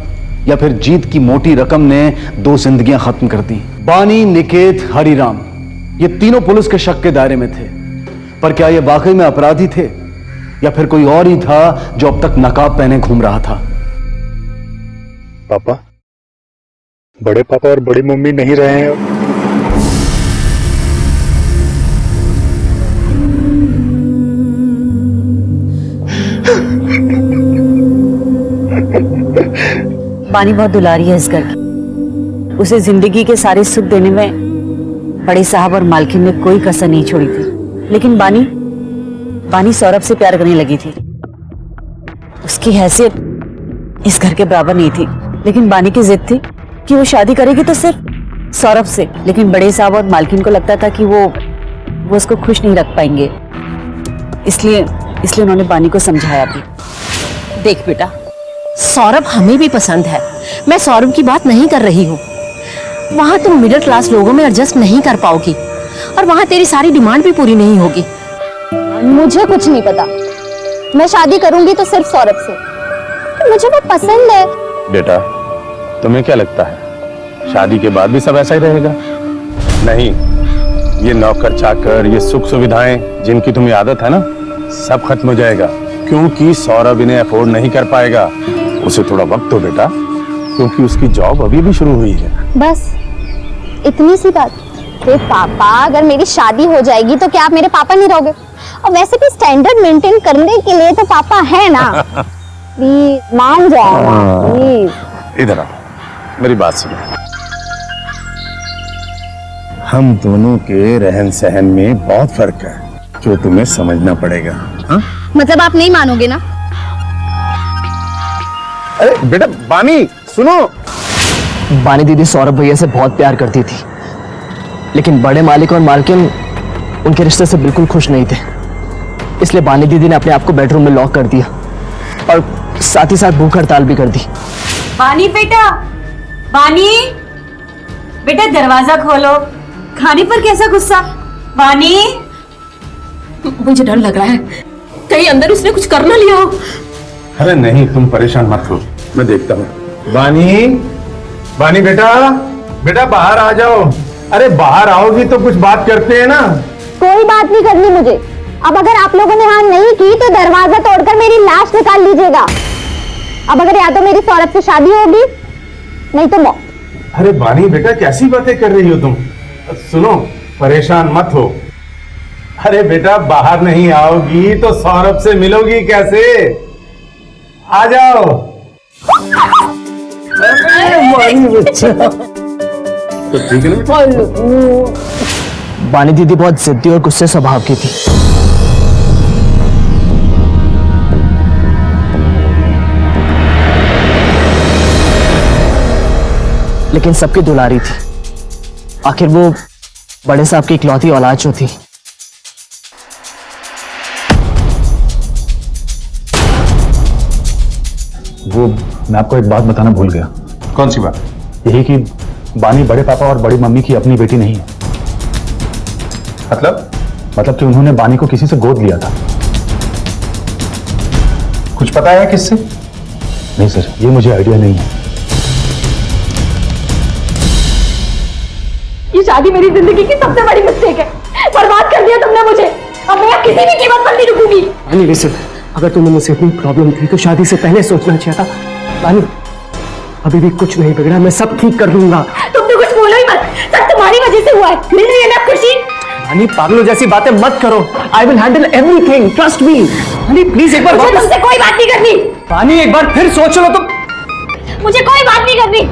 या फिर जीत की मोटी रकम ने 2 जिंदगियां खत्म कर दी? बानी, निकेत, हरिराम, ये तीनों पुलिस के शक के दायरे में थे, पर क्या ये वाकई में अपराधी थे या फिर कोई और ही था जो अब तक नकाब पहने घूम रहा था? पापा, बड़े पापा और बड़ी मम्मी नहीं रहे हैं। बानी बहुत दुलारी है इस घर की। उसे जिंदगी के सारे सुख देने में बड़े साहब और मालकिन ने कोई कसर नहीं छोड़ी थी। लेकिन बानी सौरभ से प्यार करने लगी थी। उसकी हैसियत इस घर के बराबर नहीं थी। लेकिन बानी की जिद थी कि वो शादी करेगी तो सिर्फ सौरभ से। लेकिन बड़े साहब और मालकिन को लगता था कि वो उसको खुश नहीं रख पाएंगे, इसलिए उन्होंने बानी को समझाया भी। देख बेटा, सौरभ हमें भी पसंद है, मैं सौरभ की बात नहीं कर रही हूँ। वहां तुम मिडिल क्लास लोगों में एडजस्ट नहीं कर पाओगी और वहां तेरी सारी डिमांड भी पूरी नहीं होगी। मुझे कुछ नहीं पता, मैं शादी करूंगी तो सिर्फ सौरभ से, तो मुझे वो पसंद है। बेटा, तुम्हें क्या लगता है शादी के बाद भी सब ऐसा ही रहेगा? नहीं, ये नौकर चाकर, ये सुख सुविधाएं जिनकी तुम्हें आदत है ना, सब खत्म हो जाएगा, क्योंकि सौरभ इन्हें अफोर्ड नहीं कर पाएगा। उसे थोड़ा वक्त दो बेटा, क्योंकि उसकी जॉब अभी भी शुरू हुई है। बस इतनी सी बात। पापा, अगर मेरी शादी हो जाएगी तो क्या आप मेरे पापा नहीं रहोगे? और वैसे भी स्टैंडर्ड मेंटेन करने के लिए तो पापा है ना। प्लीज मान जाओ प्लीज। इधर आओ, मेरी बात सुनो। हम दोनों के रहन सहन में बहुत फर्क है, जो तुम्हें समझना पड़ेगा। हा? मतलब आप नहीं मानोगे ना? अरे बेटा बानी सुनो। बानी दीदी सौरभ भैया से बहुत प्यार करती थी, लेकिन बड़े मालिक और मालकिन उनके रिश्ते से बिल्कुल खुश नहीं थे। इसलिए बानी दीदी ने अपने आप को बेडरूम में लॉक कर दिया और साथ ही साथ भूख हड़ताल भी कर दी। बानी बेटा, बानी बेटा दरवाजा खोलो। खाने पर कैसा गुस्सा? बानी, मुझे डर लग रहा है, कहीं अंदर उसने कुछ कर ना लिया हो। अरे नहीं, तुम परेशान मत हो, मैं देखता हूँ। बानी, बानी बेटा, बेटा बाहर आ जाओ। अरे बाहर आओगी तो कुछ बात करते हैं ना। कोई बात नहीं करनी मुझे। अब अगर आप लोगों ने हाँ नहीं की तो दरवाजा तोड़कर मेरी लाश निकाल लीजिएगा। अब अगर या तो मेरी सौरभ से शादी होगी, नहीं तो मौत। अरे बानी बेटा, कैसी बातें कर रही हो तुम? सुनो, परेशान मत हो। अरे बेटा, बाहर नहीं आओगी तो सौरभ से मिलोगी कैसे? आ जाओ। तो ठीक है ना? बानी दीदी बहुत जिद्दी और गुस्से स्वभाव की थी। लेकिन सबकी दुलारी थी। आखिर वो बड़े साहब की इकलौती औलाद जो थी। वो मैं आपको एक बात बताना भूल गया। कौन सी बात? यही कि बानी बड़े पापा और बड़ी मम्मी की अपनी बेटी नहीं है। मतलब कि उन्होंने बानी को किसी से गोद लिया था। कुछ पता है किससे? नहीं सर, ये मुझे आइडिया नहीं है। ये शादी मेरी जिंदगी की सबसे बड़ी मिस्टेक है। बर्बाद कर दिया तुमने मुझे। अब मैं यहाँ किसी भी कीमत पर नहीं रुकूंगी। बानी लिसन, अगर तुम्हें मुझसे इतनी प्रॉब्लम थी तो शादी से पहले सोचना चाहिए था। बानी, अभी भी कुछ नहीं बिगड़ा, मैं सब ठीक कर दूंगा। तुम तो कुछ बोलो ही मत, सब तुम्हारी वजह से हुआ है। मिल रही है ना खुशी? बानी, पागलों जैसी बातें मत करो। I will handle everything, trust me. बानी प्लीज एक बार मुझे तुमसे कोई बात नहीं करनी। बानी एक बार फिर सोच लो तो। मुझे कोई बात नहीं करनी।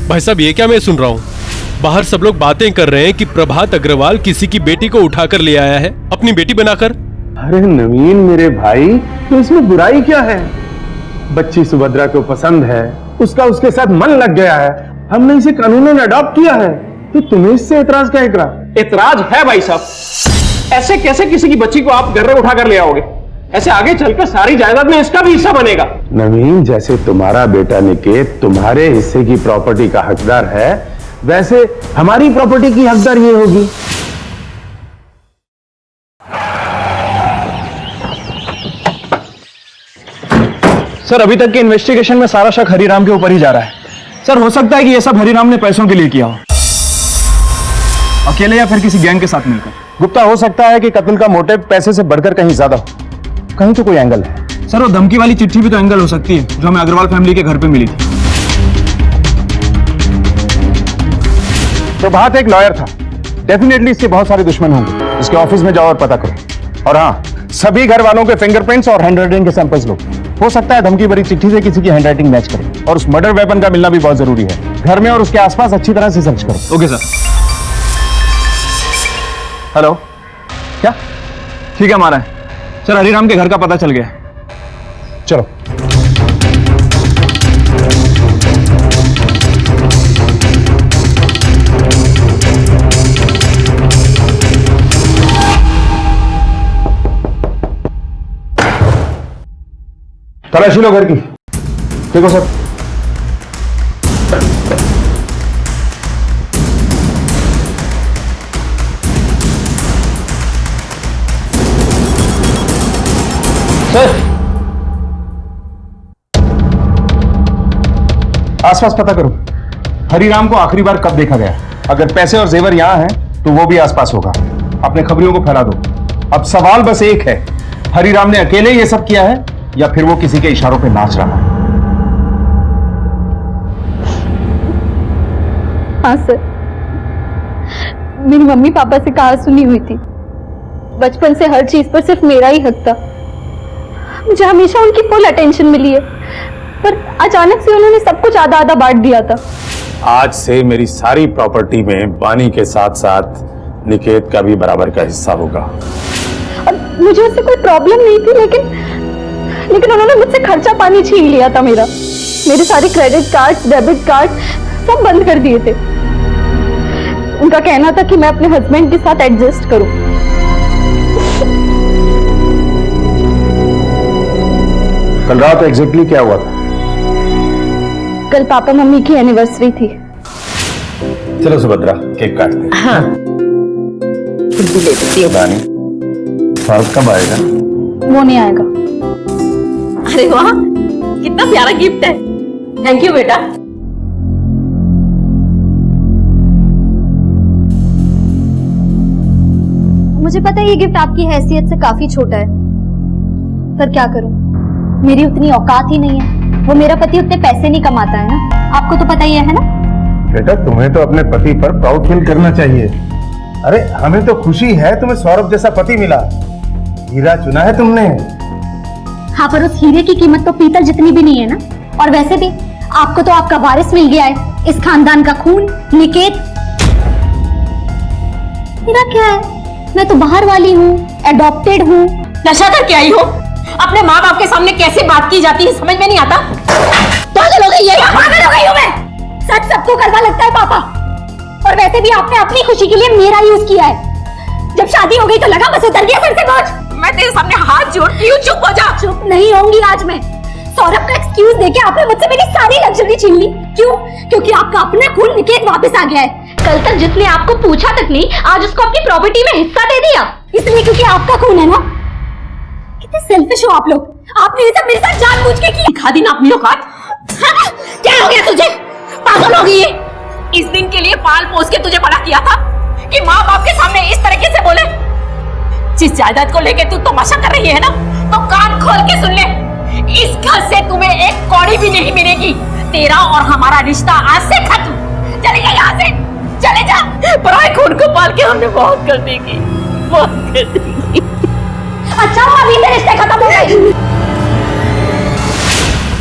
भाई साहब, ये क्या मैं सुन रहा हूँ? बाहर सब लोग बातें कर रहे हैं कि प्रभात अग्रवाल किसी की बेटी को उठाकर ले आया है अपनी बेटी बनाकर। अरे नवीन मेरे भाई, तो इसमें बुराई क्या है? बच्ची सुभद्रा को पसंद है, उसका उसके साथ मन लग गया है, हमने इसे कानूनन अडॉप्ट किया है, तो तुम्हें इससे एतराज क्या? एतराज है भाई साहब। ऐसे कैसे किसी की बच्ची को आप घर में उठाकर ले आओगे? ऐसे आगे चलकर सारी जायदाद में इसका भी हिस्सा बनेगा। नवीन, जैसे तुम्हारा बेटा निकेत तुम्हारे हिस्से की प्रॉपर्टी का हकदार है, वैसे हमारी प्रॉपर्टी की हकदार ये होगी। सर, अभी तक के इन्वेस्टिगेशन में सारा शक हरिराम के ऊपर ही जा रहा है। सर, हो सकता है कि ये सब हरिराम ने पैसों के लिए किया हो, अकेले या फिर किसी गैंग के साथ मिलकर। गुप्ता, हो सकता है कि कत्ल का मोटिव पैसे से बढ़कर कहीं ज्यादा हो, कहीं तो कोई एंगल है। सर, वो धमकी वाली चिट्ठी भी तो एंगल हो सकती है जो हमें अग्रवाल फैमिली के घर पे मिली थी। प्रभात एक लॉयर था, डेफिनेटली इसके बहुत सारे दुश्मन होंगे। इसके ऑफिस में जाओ और पता करो। और हाँ, सभी घर वालों के फिंगरप्रिंट्स और हैंडराइटिंग के सैंपल्स लो। हो सकता है धमकी भरी चिट्ठी से किसी की हैंडराइटिंग मैच करे। और उस मर्डर वेपन का मिलना भी बहुत जरूरी है। घर में और उसके आसपास अच्छी तरह से सर्च करो। Okay sir. हेलो, क्या? ठीक है, हमारा है सर। हरिराम के घर का पता चल गया। चलो। तलाशी लो घर की। देखो सर। सर, आसपास पता करो हरिराम को आखिरी बार कब देखा गया। अगर पैसे और जेवर यहां हैं तो वो भी आसपास होगा। अपने खबरियों को फैला दो। अब सवाल बस एक है, हरिराम ने अकेले ये सब किया है या फिर वो किसी के इशारों पे नाच रहा है? हाँ सर, मेरी मम्मी पापा से कहा सुनी हुई थी। बचपन से हर चीज पर सिर्फ मेरा ही हक था। मुझे हमेशा उनकी फुल अटेंशन मिली है, पर अचानक से उन्होंने सब कुछ आधा आधा बांट दिया था। आज से मेरी सारी प्रॉपर्टी में बानी के साथ साथ निकेत का भी बराबर का हिस्सा होगा। और मुझे उससे कोई प्रॉब्लम नहीं थी, लेकिन उन्होंने मुझसे खर्चा पानी छीन लिया था। मेरे सारे क्रेडिट कार्ड, डेबिट कार्ड सब बंद कर दिए थे। उनका कहना था कि मैं अपने हस्बैंड के साथ एडजस्ट करूं। कल रात एग्जैक्टली क्या हुआ था? कल पापा मम्मी की एनिवर्सरी थी। चलो सुभद्रा, केक काटते हैं। हाँ, बानी, सौरभ कब आएगा? वो नहीं आएगा। अरे वाह, कितना प्यारा गिफ्ट है। थैंक यू बेटा। मुझे पता है ये गिफ्ट आपकी हैसियत से काफी छोटा है, पर क्या करूं, मेरी उतनी औकात ही नहीं है। वो मेरा पति उतने पैसे नहीं कमाता है ना, आपको तो पता ही है ना। बेटा, तुम्हें तो अपने पति पर प्राउड फील करना चाहिए। अरे हमें तो खुशी है तुम्हें सौरभ जैसा पति मिला। हीरा चुना है तुमने। हाँ, पर उस हीरे की कीमत तो पीतल जितनी भी नहीं है ना। और वैसे भी आपको तो आपका वारिस मिल गया है, इस खानदान का खून, निकेत। हीरा क्या है, मैं तो बाहर वाली हूँ, एडॉप्टेड हूँ। नशा करके आई हो? अपने माँ बाप के सामने कैसे बात की जाती है समझ में नहीं आता। पागल हो गई है। पागल हो गई हूँ मैं? सच सबको करवा लगता है पापा। और वैसे भी आपने अपनी खुशी के लिए मेरा यूज किया है। जब शादी हो गई तो लगा बस उतर गया सर से बोझ। मैं तेरे सामने हाथ जोड़ती हूँ, चुप हो जा। चुप नहीं होंगी आज मैं। सौरभ का एक्सक्यूज देके आपने मुझसे मेरी सारी लग्जरी छीन ली। क्यों? क्योंकि आपका अपना खून निकेत वापस आ गया है। कल तक जिसने आपको पूछा तक नहीं, आज उसको अपनी प्रॉपर्टी में हिस्सा दे दिया, इसलिए क्योंकि आपका खून है ना। कितने सेल्फिश हो आप लोग। आपने ये सब मेरे साथ जानबूझ के किया। दिखा दी ना अपनी औकात। क्या हो गया तुझे? पागल हो गई है? इस दिन के लिए पाल पोस के तुझे बड़ा किया था कि माँ बाप के सामने इस तरीके से बोले। जिस जायदाद को लेके तू तमाशा कर रही है ना, तो कान खोल के सुन ले। इस घर से तुम्हें एक कौड़ी भी नहीं मिलेगी। तेरा और हमारा रिश्ता आज से खत्म। चले जा यहाँ से, चले जा। पराए खून को पाल के हमने बहुत कर देगी, बहुत कर देगी। अच्छा, अभी से रिश्ते खत्म हो गए।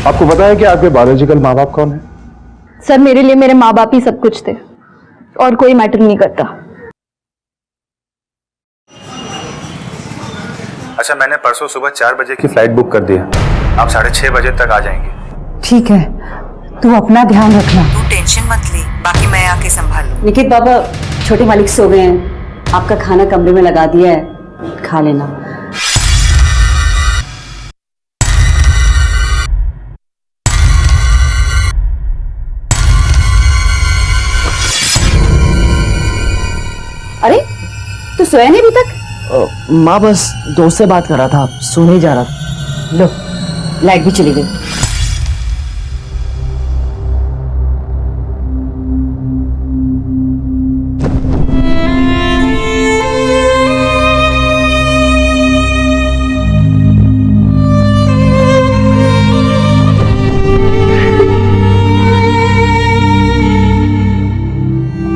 आपको पता है कि आपके बायोलॉजिकल माँ बाप कौन है? सर, मेरे लिए मेरे माँ बाप ही सब कुछ थे, और कोई मैटर नहीं करता। अच्छा, मैंने परसों सुबह 4 बजे की फ्लाइट बुक कर दी है। आप 6:30 बजे तक आ जाएंगे। ठीक है, तू अपना ध्यान रखना। तू टेंशन मत ले, बाकी मैं आके संभाल लूं। निकेत बाबा, छोटे मालिक सो गए हैं, आपका खाना कमरे में लगा दिया है, खा लेना। अरे, तू सोया नहीं अभी तक? माँ, बस दोस्त से बात कर रहा था, सोने जा रहा था। लो, लाइट भी चली गई।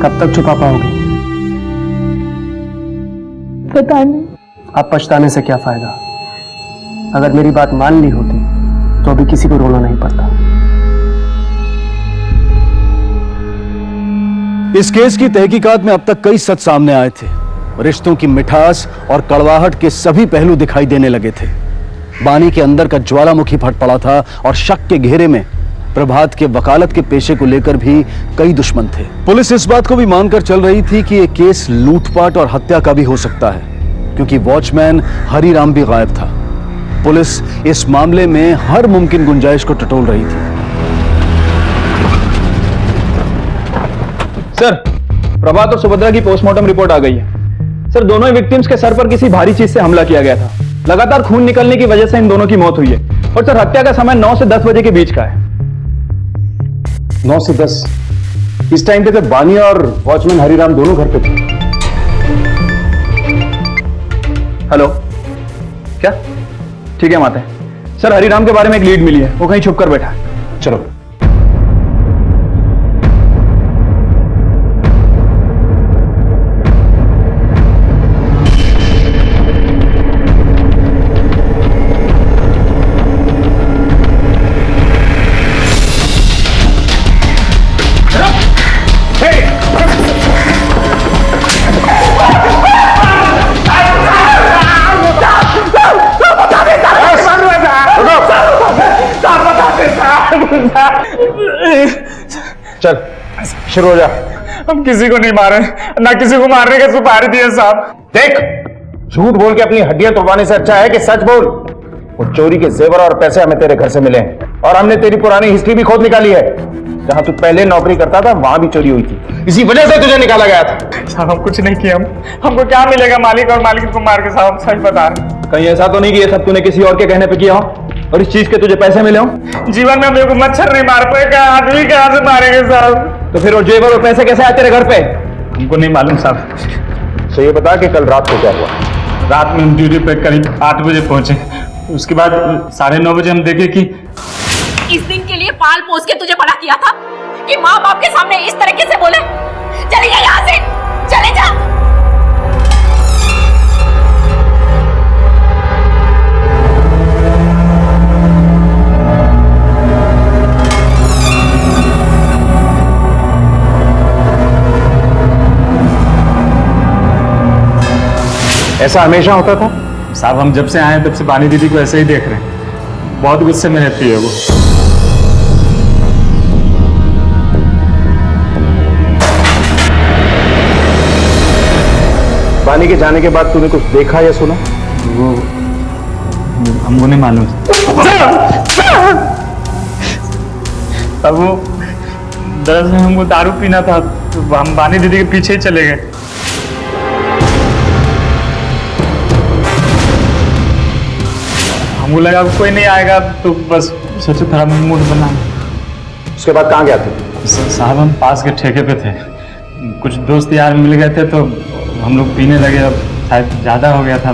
कब तक छुपा पाओगे? पता नहीं। अब पछताने से क्या फायदा? अगर मेरी बात मान ली होती तो अभी किसी को रोना नहीं पड़ता। इस केस की तहकीकात में अब तक कई सच सामने आए थे, रिश्तों की मिठास और कड़वाहट के सभी पहलू दिखाई देने लगे थे। बानी के अंदर का ज्वालामुखी फट पड़ा था और शक के घेरे में प्रभात के वकालत के पेशे को लेकर भी कई दुश्मन थे। पुलिस इस बात को भी मानकर चल रही थी कि यह केस लूटपाट और हत्या का भी हो सकता है, क्योंकि वॉचमैन हरिराम भी गायब था। पुलिस इस मामले में हर मुमकिन गुंजाइश को टटोल रही थी। सर, प्रभात और सुभद्रा की पोस्टमार्टम रिपोर्ट आ गई है। सर, दोनों ही विक्टिम्स के सर पर किसी भारी चीज से हमला किया गया था। लगातार खून निकलने की वजह से इन दोनों की मौत हुई है। और सर, हत्या का समय 9 से 10 बजे के बीच का है। 9 से 10 इस टाइम पे तो बानी और वॉचमैन हरिराम दोनों घर पे थे। हेलो, क्या? ठीक है, हम आते हैं। सर, हरिराम के बारे में एक लीड मिली है, वो कहीं छुप कर बैठा है। चलो। चल शुरू हो जा। हम किसी को नहीं मारे, ना किसी को मारने का सुपारी दिए साहब। देख, झूठ बोल के अपनी हड्डियां तोड़वाने से अच्छा है कि सच बोल। वो चोरी के जेवर और पैसे हमें तेरे घर से मिले हैं और हमने तेरी पुरानी हिस्ट्री भी खोद निकाली है। जहां तू पहले नौकरी करता था वहां भी चोरी हुई थी, इसी वजह से तुझे निकाला गया था। साहब, हम कुछ नहीं किया। हमको क्या मिलेगा मालिक और मालिक को मार के? साहब सच बता रहे। कहीं ऐसा तो नहीं कि ये सब तूने किसी और के कहने पे किया हो और इस चीज के तुझे पैसे मिले हो? जीवन में मेरे को मच्छर नहीं मार पाएगा, आदमी कहां से मारेंगे साहब? तो फिर वो जेवर और पैसे कैसे आए तेरे घर पे? हमको नहीं मालूम साहब। तो ये बता कि कल रात को क्या हुआ? रात में हम ड्यूटी पे करीब 8 बजे पहुंचे। उसके बाद 9:30 बजे हम देखे कि इस दिन के लिए पाल पोस के तुझे बड़ा किया था कि माँ बाप के सामने इस तरीके से बोले? चले जा यहाँ से, चले जा। ऐसा हमेशा होता था? साहब, हम जब से आए तब से बानी दीदी को ऐसे ही देख रहे हैं। बहुत गुस्से में रहती है वो। बानी के जाने के बाद तूने कुछ देखा या सुना? वो हमको नहीं मालूम। अब वो दरअसल हमको दारू पीना था तो हम बानी दीदी के पीछे ही चले गए। हमको लगा कोई नहीं आएगा तो बस सोचे थोड़ा मूड बना। उसके बाद कहाँ गया थे? साहब, हम पास के ठेके पे थे। कुछ दोस्त यार मिल गए थे तो हम लोग पीने लगे। अब शायद ज़्यादा हो गया था,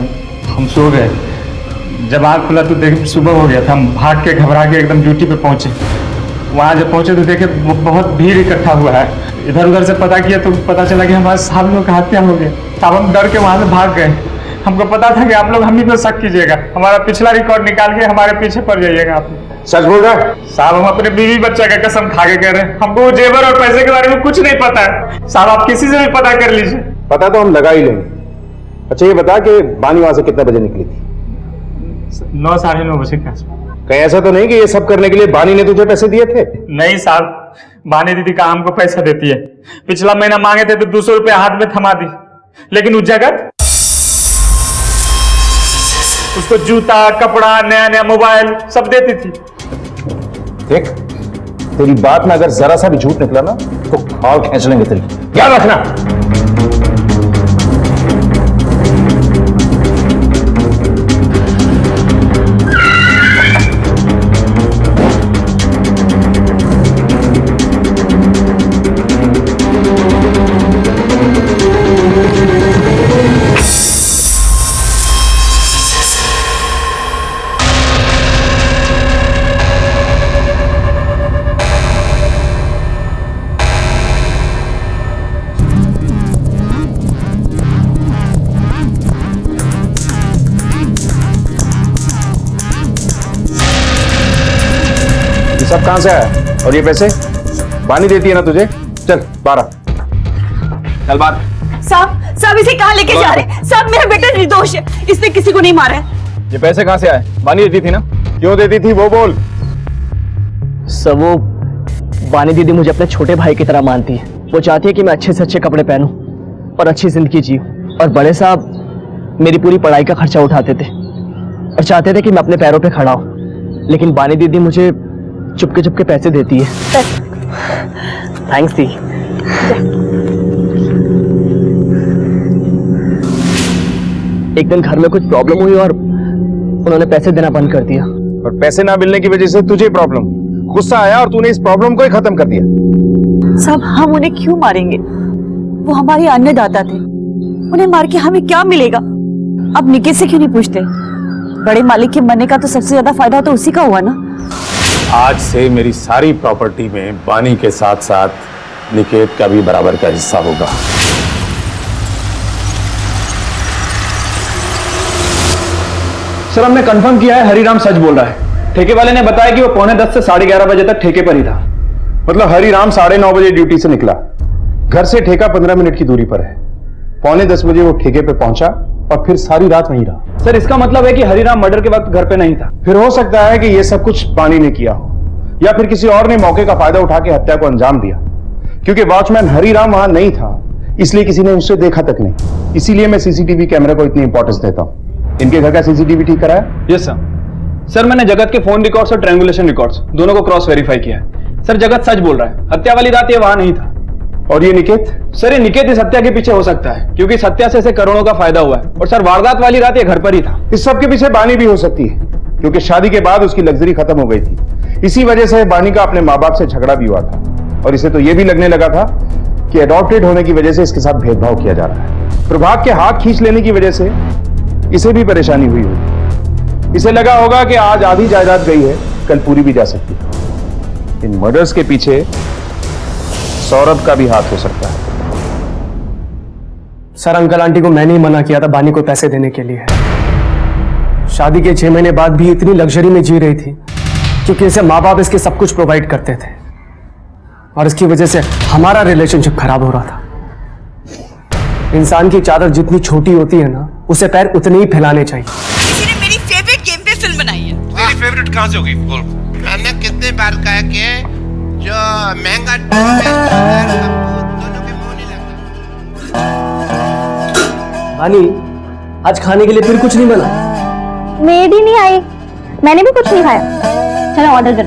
हम सो गए। जब आँख खुला तो देखे सुबह हो गया था। हम भाग के घबरा के एकदम ड्यूटी पे पहुंचे। वहाँ जब पहुंचे तो देखे बहुत भीड़ इकट्ठा हुआ है। इधर उधर से पता किया तो पता चला कि हमारे साहब लोग का हत्या हो गया। तब हम डर के वहाँ से भाग गए। हमको पता था कि आप लोग हम ही पे शक कीजिएगा, हमारा पिछला रिकॉर्ड निकाल के हमारे पीछे पड़ जाइएगा आप। सच बोल रहा है? साहब, हम अपने बीवी बच्चा का कसम खा के कह रहे हैं। हमको जेवर और पैसे के बारे में कुछ नहीं पता है। साहब, आप किसी से भी पता कर लीजिए। पता तो हम लगा ही लेंगे। अच्छा ये बता कि बानी वहां से कितने बजे निकली थी? 9 साढ़े 9 बजे के आसपास। कहीं ऐसा तो नहीं कि ये सब करने के लिए बानी ने तुझे पैसे दिए थे? नहीं साहब, बानी दीदी का हमको पैसा देती है। पिछला महीना मांगे थे तो 200 रुपए हाथ में थमा दी, लेकिन उस जगह उसको जूता, कपड़ा, नया नया मोबाइल सब देती थी। देख, तेरी बात में अगर जरा सा भी झूठ निकला ना तो खाल खींच लेंगे तेरी, याद रखना। सब कहां से आया? और ये पैसे बानी देती है ना तुझे? चल 12 चल बात। साहब इसे कहाँ लेके जा रहे हैं? साहब मेरा बेटा निर्दोष है, इसने किसी को नहीं मारा है। ये पैसे कहाँ से आए? बानी देती थी ना? क्यों देती थी वो बोल। सब वो बानी दीदी मुझे अपने छोटे भाई की तरह मानती है। वो चाहती है कि मैं अच्छे से अच्छे कपड़े पहनूं और अच्छी जिंदगी जीऊं। और बड़े साहब मेरी पूरी पढ़ाई का खर्चा उठाते थे और चाहते थे कि मैं अपने पैरों पे खड़ा हूं। लेकिन बानी दीदी मुझे चुपके चुपके पैसे देती है। थैंक्स दी। एक दिन घर में कुछ प्रॉब्लम हुई और उन्होंने पैसे देना बंद कर दिया। और पैसे ना मिलने की वजह से तुझे प्रॉब्लम, गुस्सा आया और तूने इस प्रॉब्लम को ही खत्म कर दिया। साहब हम उन्हें क्यों मारेंगे? वो हमारे अन्नदाता थे, उन्हें मार के हमें क्या मिलेगा? अब निकेत से क्यों नहीं पूछते? बड़े मालिक के मरने का तो सबसे ज्यादा फायदा तो उसी का हुआ ना। आज से मेरी सारी प्रॉपर्टी में बानी के साथ साथ निकेत का भी बराबर का हिस्सा होगा। सर हमने कंफर्म किया है, हरिराम सच बोल रहा है। ठेके वाले ने बताया कि वो 9:45 से 11:30 बजे तक ठेके पर ही था। मतलब हरिराम 9:30 बजे ड्यूटी से निकला, घर से ठेका 15 मिनट की दूरी पर है। 9:45 बजे वो ठेके पे पहुंचा और फिर सारी रात वहीं रहा। सर इसका मतलब है कि हरिराम मर्डर के वक्त घर पे नहीं था। फिर हो सकता है कि ये सब कुछ बानी ने किया हो या फिर किसी और ने मौके का फायदा उठा के हत्या को अंजाम दिया। क्योंकि वॉचमैन हरिराम वहां नहीं था, इसलिए किसी ने उसे देखा तक नहीं। इसीलिए मैं सीसीटीवी कैमरे को इतनी इंपॉर्टेंस देता हूं। इनके घर का सीसीटीवी ठीक कराया? यस सर मैंने जगत के फोन रिकॉर्ड्स और ट्रायंगुलेशन रिकॉर्ड्स दोनों को क्रॉस वेरीफाई किया है। सर जगत सच बोल रहा है, हत्या वाली रात ये वहां नहीं था। और ये निकेत? सर ये निकेत इस हत्या के पीछे हो सकता है क्योंकि इस हत्या से इसे करोड़ों का फायदा हुआ है। और सर वारदात वाली रात ये घर पर ही था। इस सब के पीछे बानी भी हो सकती है क्योंकि शादी के बाद उसकी लग्जरी खत्म हो गई थी। इसी वजह से बानी का अपने माँ बाप से झगड़ा भी हुआ था और इसे तो यह भी लगने लगा था कि अडॉप्टेड होने की वजह से इसके साथ भेदभाव किया जा रहा है। प्रभाग के हाथ खींच लेने की वजह से इसे भी परेशानी हुई होगी। इसे लगा होगा कि आज आधी जायदाद गई है, कल पूरी भी जा सकती है। इन मर्डर्स के पीछे सौरभ का भी हाथ हो सकता है। सर अंकल आंटी को मैंने ही मना किया था बानी को पैसे देने के लिए। शादी के 6 महीने बाद भी इतनी लग्जरी में जी रही थी क्योंकि इसे माँ बाप इसके सब कुछ प्रोवाइड करते थे और इसकी वजह से हमारा रिलेशनशिप खराब हो रहा था। इंसान की चादर जितनी छोटी होती है ना, उसे पैर उतने ही फैलाने चाहिए। किसी ने मेरी फेवरेट गेम पे फिल्म बनाई है। तेरी फेवरेट कहाँ से होगी? बोल। मैंने कितने बार कहा कि जो महंगा बानी आज खाने के लिए फिर कुछ नहीं बना? मेड ही नहीं आई, मैंने भी कुछ नहीं खाया। चलो ऑर्डर कर।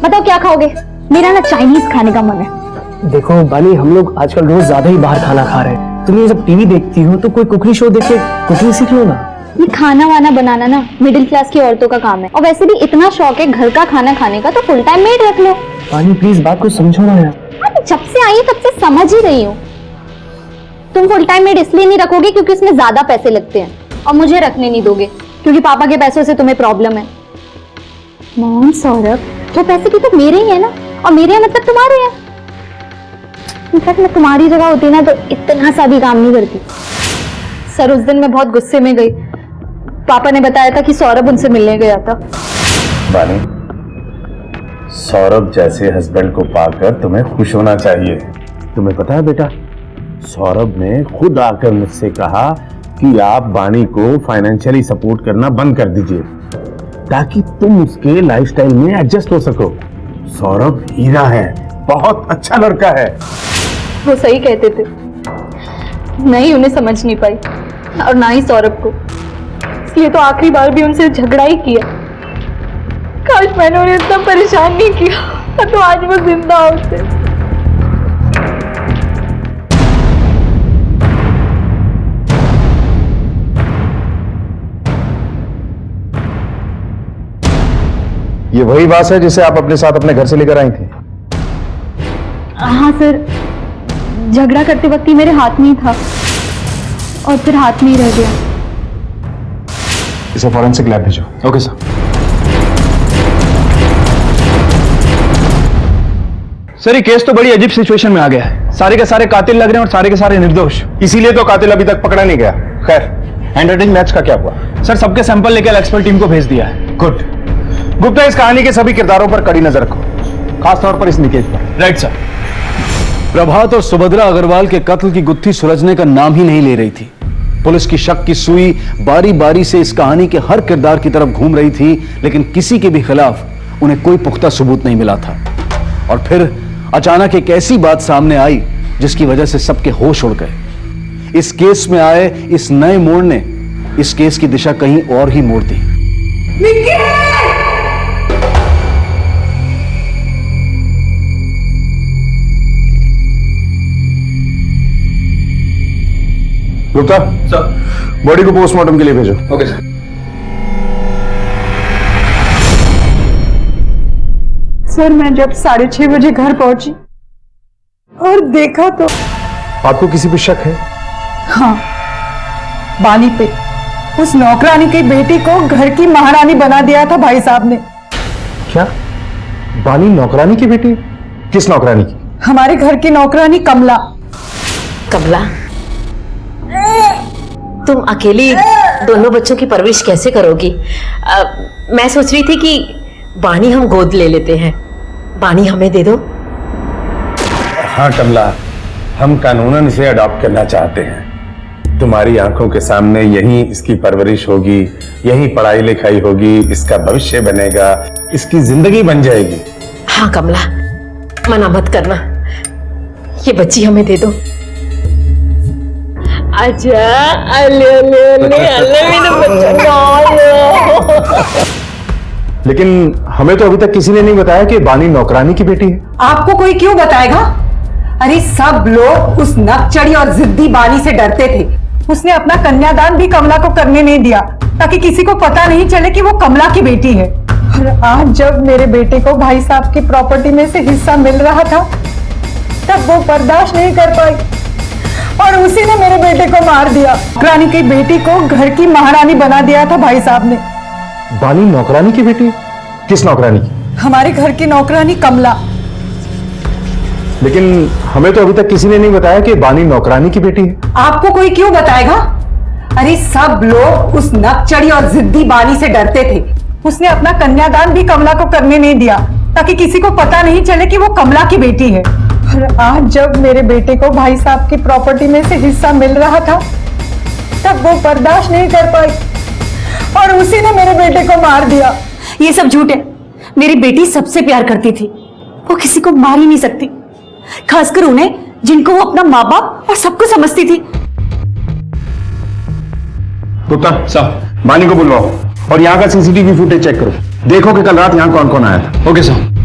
बताओ क्या खाओगे? मेरा ना चाइनीज खाने का मन है। देखो बानी हम लोग आजकल रोज ज्यादा ही बाहर खाना खा रहे हैं। तुम ये जब टीवी देखती हो तो कोई कुकिंग शो देख के कुकिंग सीख लो ना। ये खाना वाना बनाना ना मिडिल क्लास की औरतों का काम है और वैसे भी इतना शौक है घर का खाना खाने का तो फुल टाइम मेड रख लो। बानी प्लीज बात को समझो ना यार। जब से आई तब से समझ ही रही हूँ। तुम फुल टाइम मेड इसलिए नहीं रखोगे क्योंकि उसमें ज्यादा पैसे लगते हैं और मुझे रखने नहीं दोगे क्योंकि पापा के पैसों से तुम्हें प्रॉब्लम है। मोहन सौरभ वो पैसे भी तो मेरे ही है ना, और मेरे हैं मतलब तुम्हारे हैं। इनफैक्ट मैं तुम्हारी जगह होती ना तो इतना सा भी काम नहीं करती। सर उस दिन मैं बहुत गुस्से में गई। पापा ने बताया था कि सौरभ उनसे मिलने गया था। बानी सौरभ जैसे हस्बैंड को पाकर तुम्हें खुश होना चाहिए। तुम्हें पता है बेटा, सौरभ ने खुद आकर मुझसे कहा कि आप बानी को फाइनेंशियली सपोर्ट करना बंद कर दीजिए ताकि तुम उसके लाइफस्टाइल में एडजस्ट हो सको। सौरभ हीरा है, बहुत अच्छा लड़का है। वो सही कहते थे, नहीं उन्हें समझ नहीं पाई और ना ही सौरभ को, इसलिए तो आखिरी बार भी उनसे झगड़ा ही किया। काश मैंने उन्हें इतना परेशान नहीं किया तो आज वो जिंदा होते। ये वही बात है जिसे आप अपने साथ अपने घर से लेकर आई थी? हाँ सर, झगड़ा करते वक्त ही मेरे हाथ में ही था और फिर हाथ में ही रह गया। इसे फॉरेंसिक लैब भेजो। Okay sir. सर ये केस तो बड़ी अजीब सिचुएशन में आ गया है। सारे के सारे कातिल लग रहे हैं और सारे के सारे निर्दोष। इसीलिए तो कातिल अभी तक पकड़ा नहीं गया। खैर हैंडराइटिंग मैच का क्या हुआ? सर सबके सैंपल लेकर एक्सपर्ट टीम को भेज दिया है। गुड। गुप्ता इस कहानी के सभी किरदारों पर कड़ी नजर रखो, खासतौर पर इस निकेत पर। Right sir. प्रभात और सुभद्रा अग्रवाल के कत्ल की गुत्थी सुलझने का नाम ही नहीं ले रही थी। पुलिस की शक की सुई बारी बारी से इस कहानी के हर किरदार की तरफ घूम रही थी, लेकिन किसी के भी खिलाफ उन्हें कोई पुख्ता सबूत नहीं मिला था। और फिर अचानक एक ऐसी बात सामने आई जिसकी वजह से सबके होश उड़ गए। इस केस में आए इस नए मोड़ ने इस केस की दिशा कहीं और ही मोड़ दी। गुप्ता सर, बॉडी को पोस्टमार्टम के लिए भेजो। Okay sir. सर मैं जब 6:30 बजे घर पहुंची और देखा तो आपको किसी पे शक है? हाँ, बानी पे। उस नौकरानी की बेटी को घर की महारानी बना दिया था भाई साहब ने। क्या बानी नौकरानी की बेटी? किस नौकरानी की? हमारे घर की नौकरानी कमला। कमला, तुम अकेली दोनों बच्चों की परवरिश कैसे करोगी? मैं सोच रही थी कि बानी हम गोद ले लेते हैं। बानी हमें दे दो। हाँ कमला, हम कानूनन इसे अडॉप्ट करना चाहते हैं। तुम्हारी आंखों के सामने यहीं इसकी परवरिश होगी, यहीं पढ़ाई लिखाई होगी, इसका भविष्य बनेगा, इसकी जिंदगी बन जाएगी। हाँ कमला, मना मत करना, ये बच्ची हमें दे दो। अच्छा, अले अले अले अले मेरे बच्चा। लेकिन हमें तो अभी तक किसी ने नहीं बताया कि बानी नौकरानी की बेटी है। आपको कोई क्यों बताएगा? अरे सब लोग उस नकचड़ी और जिद्दी बानी से डरते थे। उसने अपना कन्यादान भी कमला को करने नहीं दिया ताकि किसी को पता नहीं चले कि वो कमला की बेटी है। और आज जब मेरे बेटे को भाई साहब की प्रॉपर्टी में से हिस्सा मिल रहा था तब वो बर्दाश्त नहीं कर पाई और उसी ने मेरे बेटे को मार दिया। नौकरानी की बेटी को घर की महारानी बना दिया था भाई साहब ने। बानी नौकरानी की बेटी? किस नौकरानी की? हमारे घर की नौकरानी कमला। लेकिन हमें तो अभी तक किसी ने नहीं बताया कि बानी नौकरानी की बेटी है। आपको कोई क्यों बताएगा? अरे सब लोग उस नकचड़ी और जिद्दी बानी से डरते थे। उसने अपना कन्यादान भी कमला को करने नहीं दिया ताकि किसी को पता नहीं चले कि वो कमला की बेटी है। और आज जब मेरे बेटे को भाई साहब की प्रॉपर्टी में से हिस्सा मिल रहा था तब वो बर्दाश्त नहीं कर पाई और उसी ने मेरे बेटे को मार दिया। ये सब झूठ है। मेरी बेटी सबसे प्यार करती थी, वो किसी को मार ही नहीं सकती, खासकर उन्हें जिनको वो अपना माँ बाप और सबको समझती थी। गुप्ता साहब, बानी को बुलवाओ और यहाँ का सीसीटीवी फुटेज चेक करो। देखो कि कल रात यहाँ कौन कौन आया था। ओके साहब।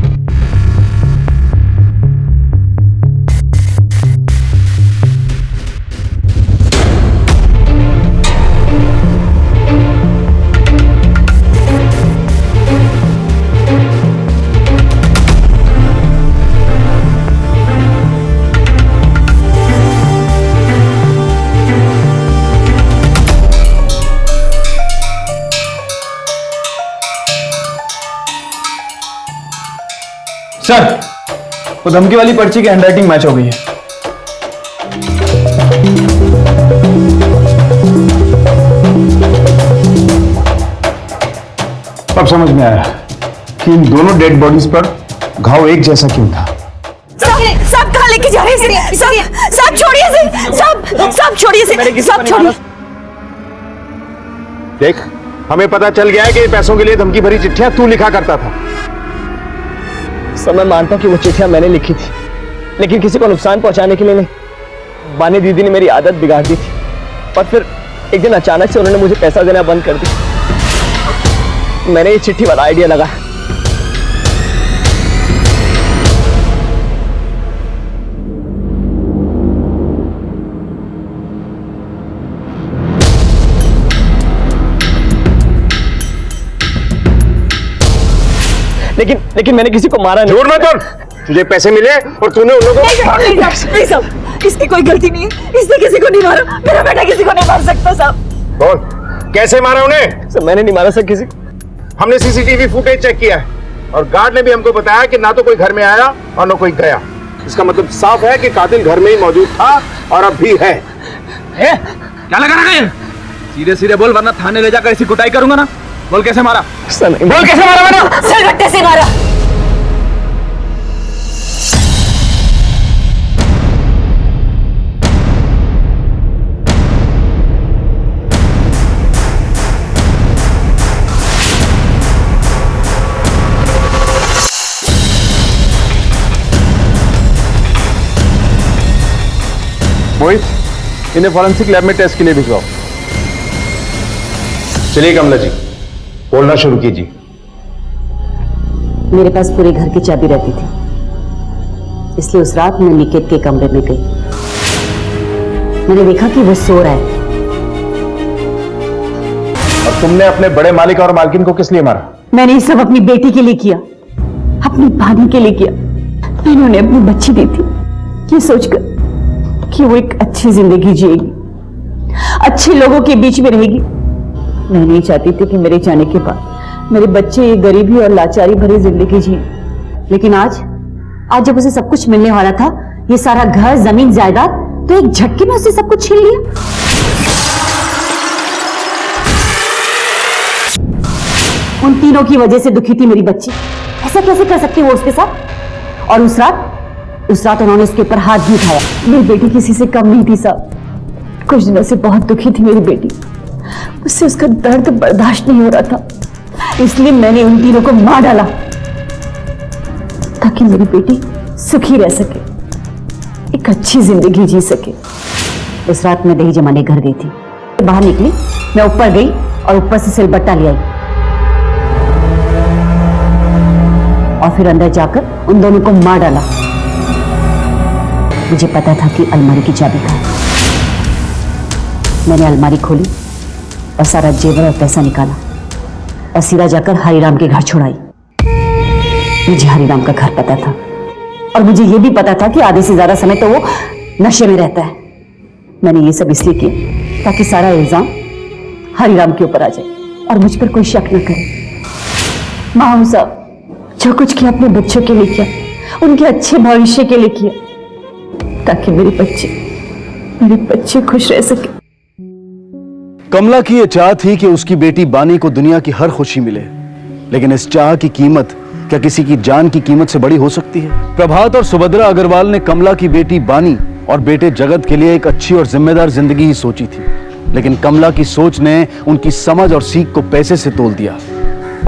सर, वो धमकी वाली पर्ची की हैंडराइटिंग मैच हो गई है। अब समझ में आया कि इन दोनों डेड बॉडीज पर घाव एक जैसा क्यों था। सब कहाँ लेके जा रहे हैं? सब छोड़िए इसे, सब छोड़िए इसे, सब छोड़िए। देख, हमें पता चल गया है कि पैसों के लिए धमकी भरी चिट्ठियां तू लिखा करता था। सर मैं मानता हूँ कि वो चिट्ठियां मैंने लिखी थी, लेकिन किसी को नुकसान पहुंचाने के लिए नहीं। बानी दीदी ने मेरी आदत बिगाड़ दी थी और फिर एक दिन अचानक से उन्होंने मुझे पैसा देना बंद कर दिया। मैंने ये चिट्ठी वाला आइडिया लगाया। लेकिन मैंने किसी को मारा नहीं। जोर मत कर, तुझे पैसे मिले और तूने उन लोगों को। इसकी कोई गलती नहीं है, इसने किसी को नहीं मारा। मेरा बेटा किसी को नहीं मार सकता साहब। कौन? कैसे मारा उन्हें? सर मैंने नहीं मारा सर किसी। हमने सीसीटीवी फुटेज चेक किया है और गार्ड ने भी हमको बताया कि ना तो कोई घर में आया और ना कोई गया। इसका मतलब साफ है कि कातिल घर में ही मौजूद था और अब भी है। क्या लगा रहा है? सीधे सीधे बोल, वरना थाने ले जाकर ऐसी कुटाई करूंगा ना। बोल कैसे मारा? बोल कैसे मारा मैंने? सिलबट्टे से मारा। मोहित, इन्हें फॉरेंसिक लैब में टेस्ट के लिए भिजवाओ। चलिए कमला जी, बोलना शुरू कीजिए। मेरे पास पूरे घर की चाबी रहती थी, इसलिए उस रात मैं निकेत के कमरे में गई। मैंने देखा कि वो सो रहा है। और तुमने अपने बड़े मालिक और मालकिन को किस लिए मारा? मैंने ये सब अपनी बेटी के लिए किया, अपनी भाभी के लिए किया। मैंने उन्हें अपनी बच्ची दी थी, ये सोचकर कि वो एक अच्छी जिंदगी जिएगी, अच्छे लोगों के बीच में रहेगी। मैं नहीं चाहती थी कि मेरे जाने के बाद मेरे बच्चे ये गरीबी और लाचारी भरी जिंदगी जिए। लेकिन आज जब उसे सब कुछ मिलने वाला था, ये सारा घर, जमीन, जायदाद, तो एक झटके में उसे सब कुछ छीन लिया। उन तीनों की वजह से दुखी थी मेरी बच्ची। ऐसा कैसे कर सकती वो उसके साथ? और उस रात उन्होंने उसके ऊपर हाथ भी उठाया। मेरी बेटी किसी से कम नहीं थी साहब। कुछ दिनों से बहुत दुखी थी मेरी बेटी, उससे उसका दर्द बर्दाश्त नहीं हो रहा था, इसलिए मैंने उन तीनों को मार डाला ताकि मेरी बेटी सुखी रह सके, एक अच्छी जिंदगी जी सके। उस रात मैं दही जमाने घर गई थी। बाहर निकली, मैं ऊपर गई और ऊपर से सिलबट्टा ले आई और फिर अंदर जाकर उन दोनों को मार डाला। मुझे पता था कि अलमारी की चाबी कहाँ है। मैंने अलमारी खोली और सारा जेवर और पैसा निकाला और सीधा जाकर हरिराम के घर छोड़ाई। मुझे हरिराम का घर पता था और मुझे यह भी पता था कि आधे से ज्यादा समय तो वो नशे में रहता है। मैंने ये सब इसलिए किया ताकि सारा इल्जाम हरिराम के ऊपर आ जाए और मुझ पर कोई शक न करे। माहू साहब, जो कुछ किया अपने बच्चों के लिए किया, उनके अच्छे भविष्य के लिए किया, ताकि मेरे बच्चे खुश रह सके। कमला की यह चाह थी कि उसकी बेटी बानी को दुनिया की हर खुशी मिले, लेकिन इस चाह की कीमत क्या किसी की जान की कीमत से बड़ी हो सकती है? प्रभात और सुभद्रा अग्रवाल ने कमला की बेटी बानी और बेटे जगत के लिए एक अच्छी और जिम्मेदार जिंदगी ही सोची थी, लेकिन कमला की सोच ने उनकी समझ और सीख को पैसे से तोल दिया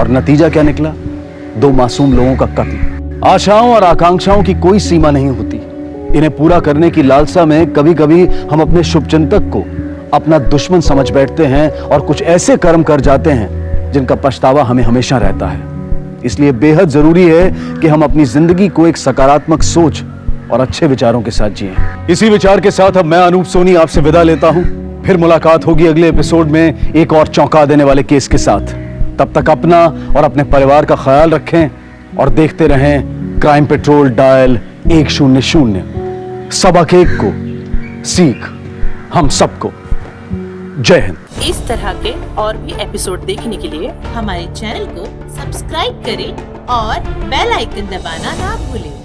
और नतीजा क्या निकला? 2 मासूम लोगों का कत्ल। आशाओं और आकांक्षाओं की कोई सीमा नहीं होती। इन्हें पूरा करने की लालसा में कभी कभी हम अपने शुभचिंतक को अपना दुश्मन समझ बैठते हैं और कुछ ऐसे कर्म कर जाते हैं जिनका पछतावा हमें हमेशा रहता है। इसलिए बेहद जरूरी है कि हम अपनी जिंदगी को एक सकारात्मक सोच और अच्छे विचारों के साथ जिएं। इसी विचार के साथ अब मैं अनूप सोनी आपसे विदा लेता हूं। फिर मुलाकात होगी अगले एपिसोड में एक और चौंका देने वाले केस के साथ। तब तक अपना और अपने परिवार का ख्याल रखें और देखते रहें क्राइम पेट्रोल डायल 100। सबक एक को सीख हम सबको। जय हिंद। इस तरह के और भी एपिसोड देखने के लिए हमारे चैनल को सब्सक्राइब करें और बेल आइकन दबाना ना भूलें।